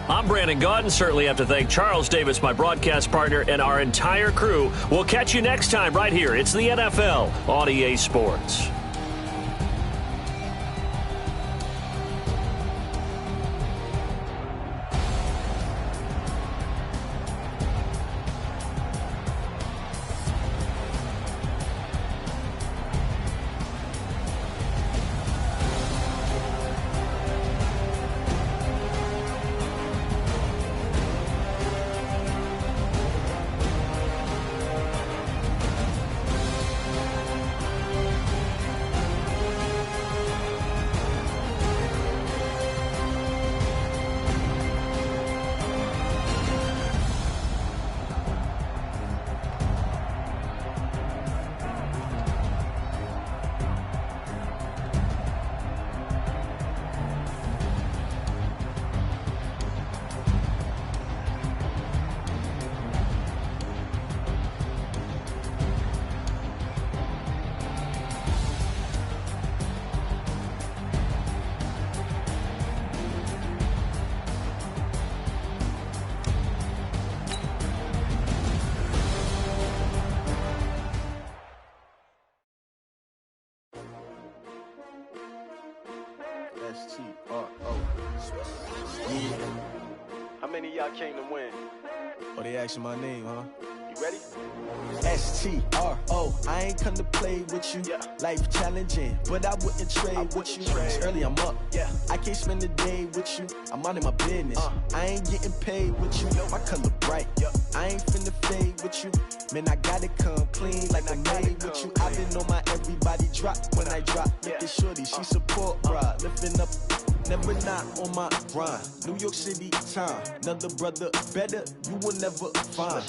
I'm Brandon Gaudin. Certainly have to thank Charles Davis, my broadcast partner, and our entire crew. We'll catch you next time right here. It's the NFL on EA Sports. How many of y'all came to win? Oh, they asking my name, huh? You ready? STRO, I ain't come to play with you. Life challenging, but I wouldn't trade with you. It's early, I'm up. I can't spend the day with you. I'm out of my business. I ain't getting paid with you. My color bright. I ain't finna fade with you. Man, I gotta come clean like I made with you. I been on my everybody drop when I drop. Look at shorty, she support, bruh. Lifting up. Never not on my grind. New York City time. Another brother better, you will never find.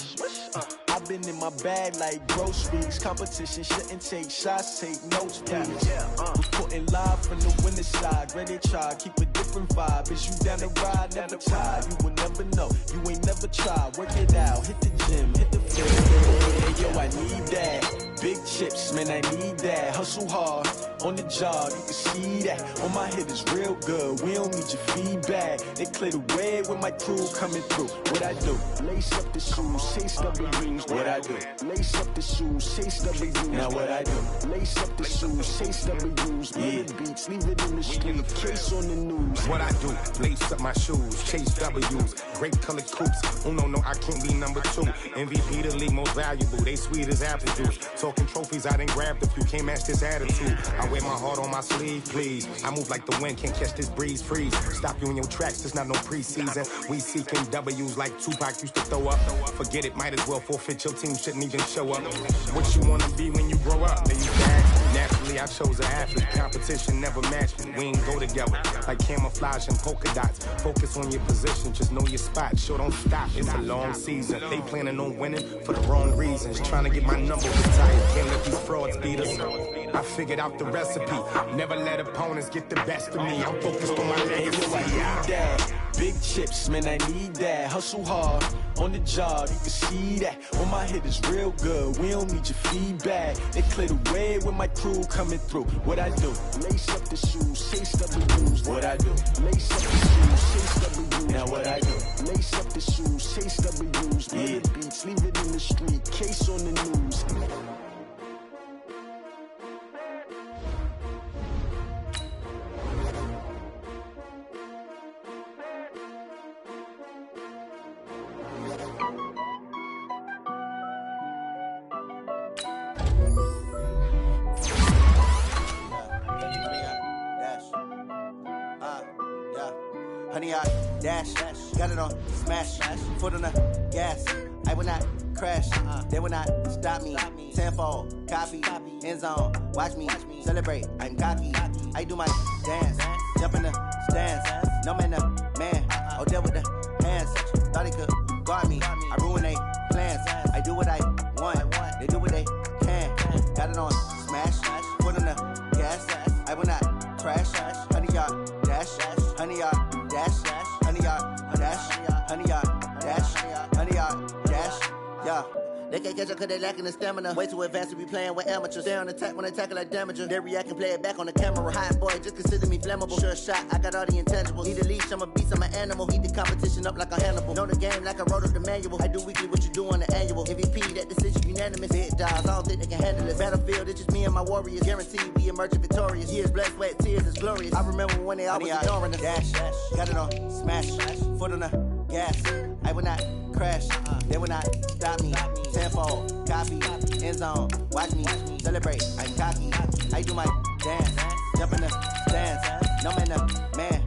I've been in my bag like groceries. Competition shouldn't take shots, take notes, please. Reporting live from the winning side. Ready to try, keep a different vibe. Is you down the ride, never tired. You will never know, you ain't never tried. Work it out, hit the gym, hit the field. Hey, yo, I need that. Big chips, man, I need that. Hustle hard, on the job, you can see that. On my head is real good, we don't need your feedback. They clear the way with my crew coming through. What I do, lace up the shoes, chase double rings. W's. What I do? Lace up the shoes, chase W's. Now what I do? Lace up the shoes, chase W's. Yeah, beats, leave it in the street, case on the news. What I do? Lace up my shoes, chase W's. Great colored coops. Oh no, I can't be number 2. MVP the league most valuable. They sweet as apple juice. Talking trophies, I done grabbed a few. Can't match this attitude. I wear my heart on my sleeve, please. I move like the wind, can't catch this breeze. Freeze. Stop you in your tracks. It's not no preseason. We seeking W's like Tupac used to throw up. Forget it, might as well forfeit. Your team shouldn't even show up. What you wanna be when you grow up? They used to ask me. Naturally, I chose an athlete. Competition never matched me. We ain't go together like camouflage and polka dots. Focus on your position, just know your spot. Sure, don't stop. It's a long season. They planning on winning for the wrong reasons. Trying to get my number retired. Can't let these frauds beat us. I figured out the recipe. Never let opponents get the best of me. I'm focused on my legacy. Big chips, man, I need that. Hustle hard on the job, you can see that. On my hit is real good, we don't need your feedback. They clear the way with my crew coming through. What I do? Lace up the shoes, chase W's. What I do? Lace up the shoes, chase W's. Now what I do? Lace up the shoes, chase W's. Yeah, beats, leave it in the street, case on the news. Honey, I dash, got it on smash, foot on the gas. I will not crash, they will not stop me. Tenfold, copy, end zone, watch me celebrate. I'm cocky, I do my dance, jump in the stands. No man, man, oh, there with the hands. Thought he could guard me, I ruin they plans. I do what I want, they do what they can. Got it on smash, foot on the gas. I will not crash, honey, y'all dash, honey, y'all dash, honey, y'all dash, honey, y'all dash, honey, y'all dash, yeah. They can't catch up cause they lacking the stamina. Way too advanced to be playing with amateurs. Stay on attack when they tackle like damager. They react and play it back on the camera. Hot boy, just consider me flammable. Sure shot, I got all the intangibles. Need a leash, I'm a beast, I'm an animal. Heat the competition up like a Hannibal. Know the game like I wrote up the manual. I do weekly what you do on the annual. MVP, that decision unanimous. Big dogs, I don't think they can handle it. Battlefield, it's just me and my warriors. Guaranteed we emerge victorious. Years, blood, sweat, tears, it's glorious. I remember when they always ignoring us. Dash, got it on smash, foot on the gas. I will not crash, they will not stop me. Tenfold, copy, end zone, watch me celebrate. I'm cocky, I do my dance, jump in the stands. No man, man,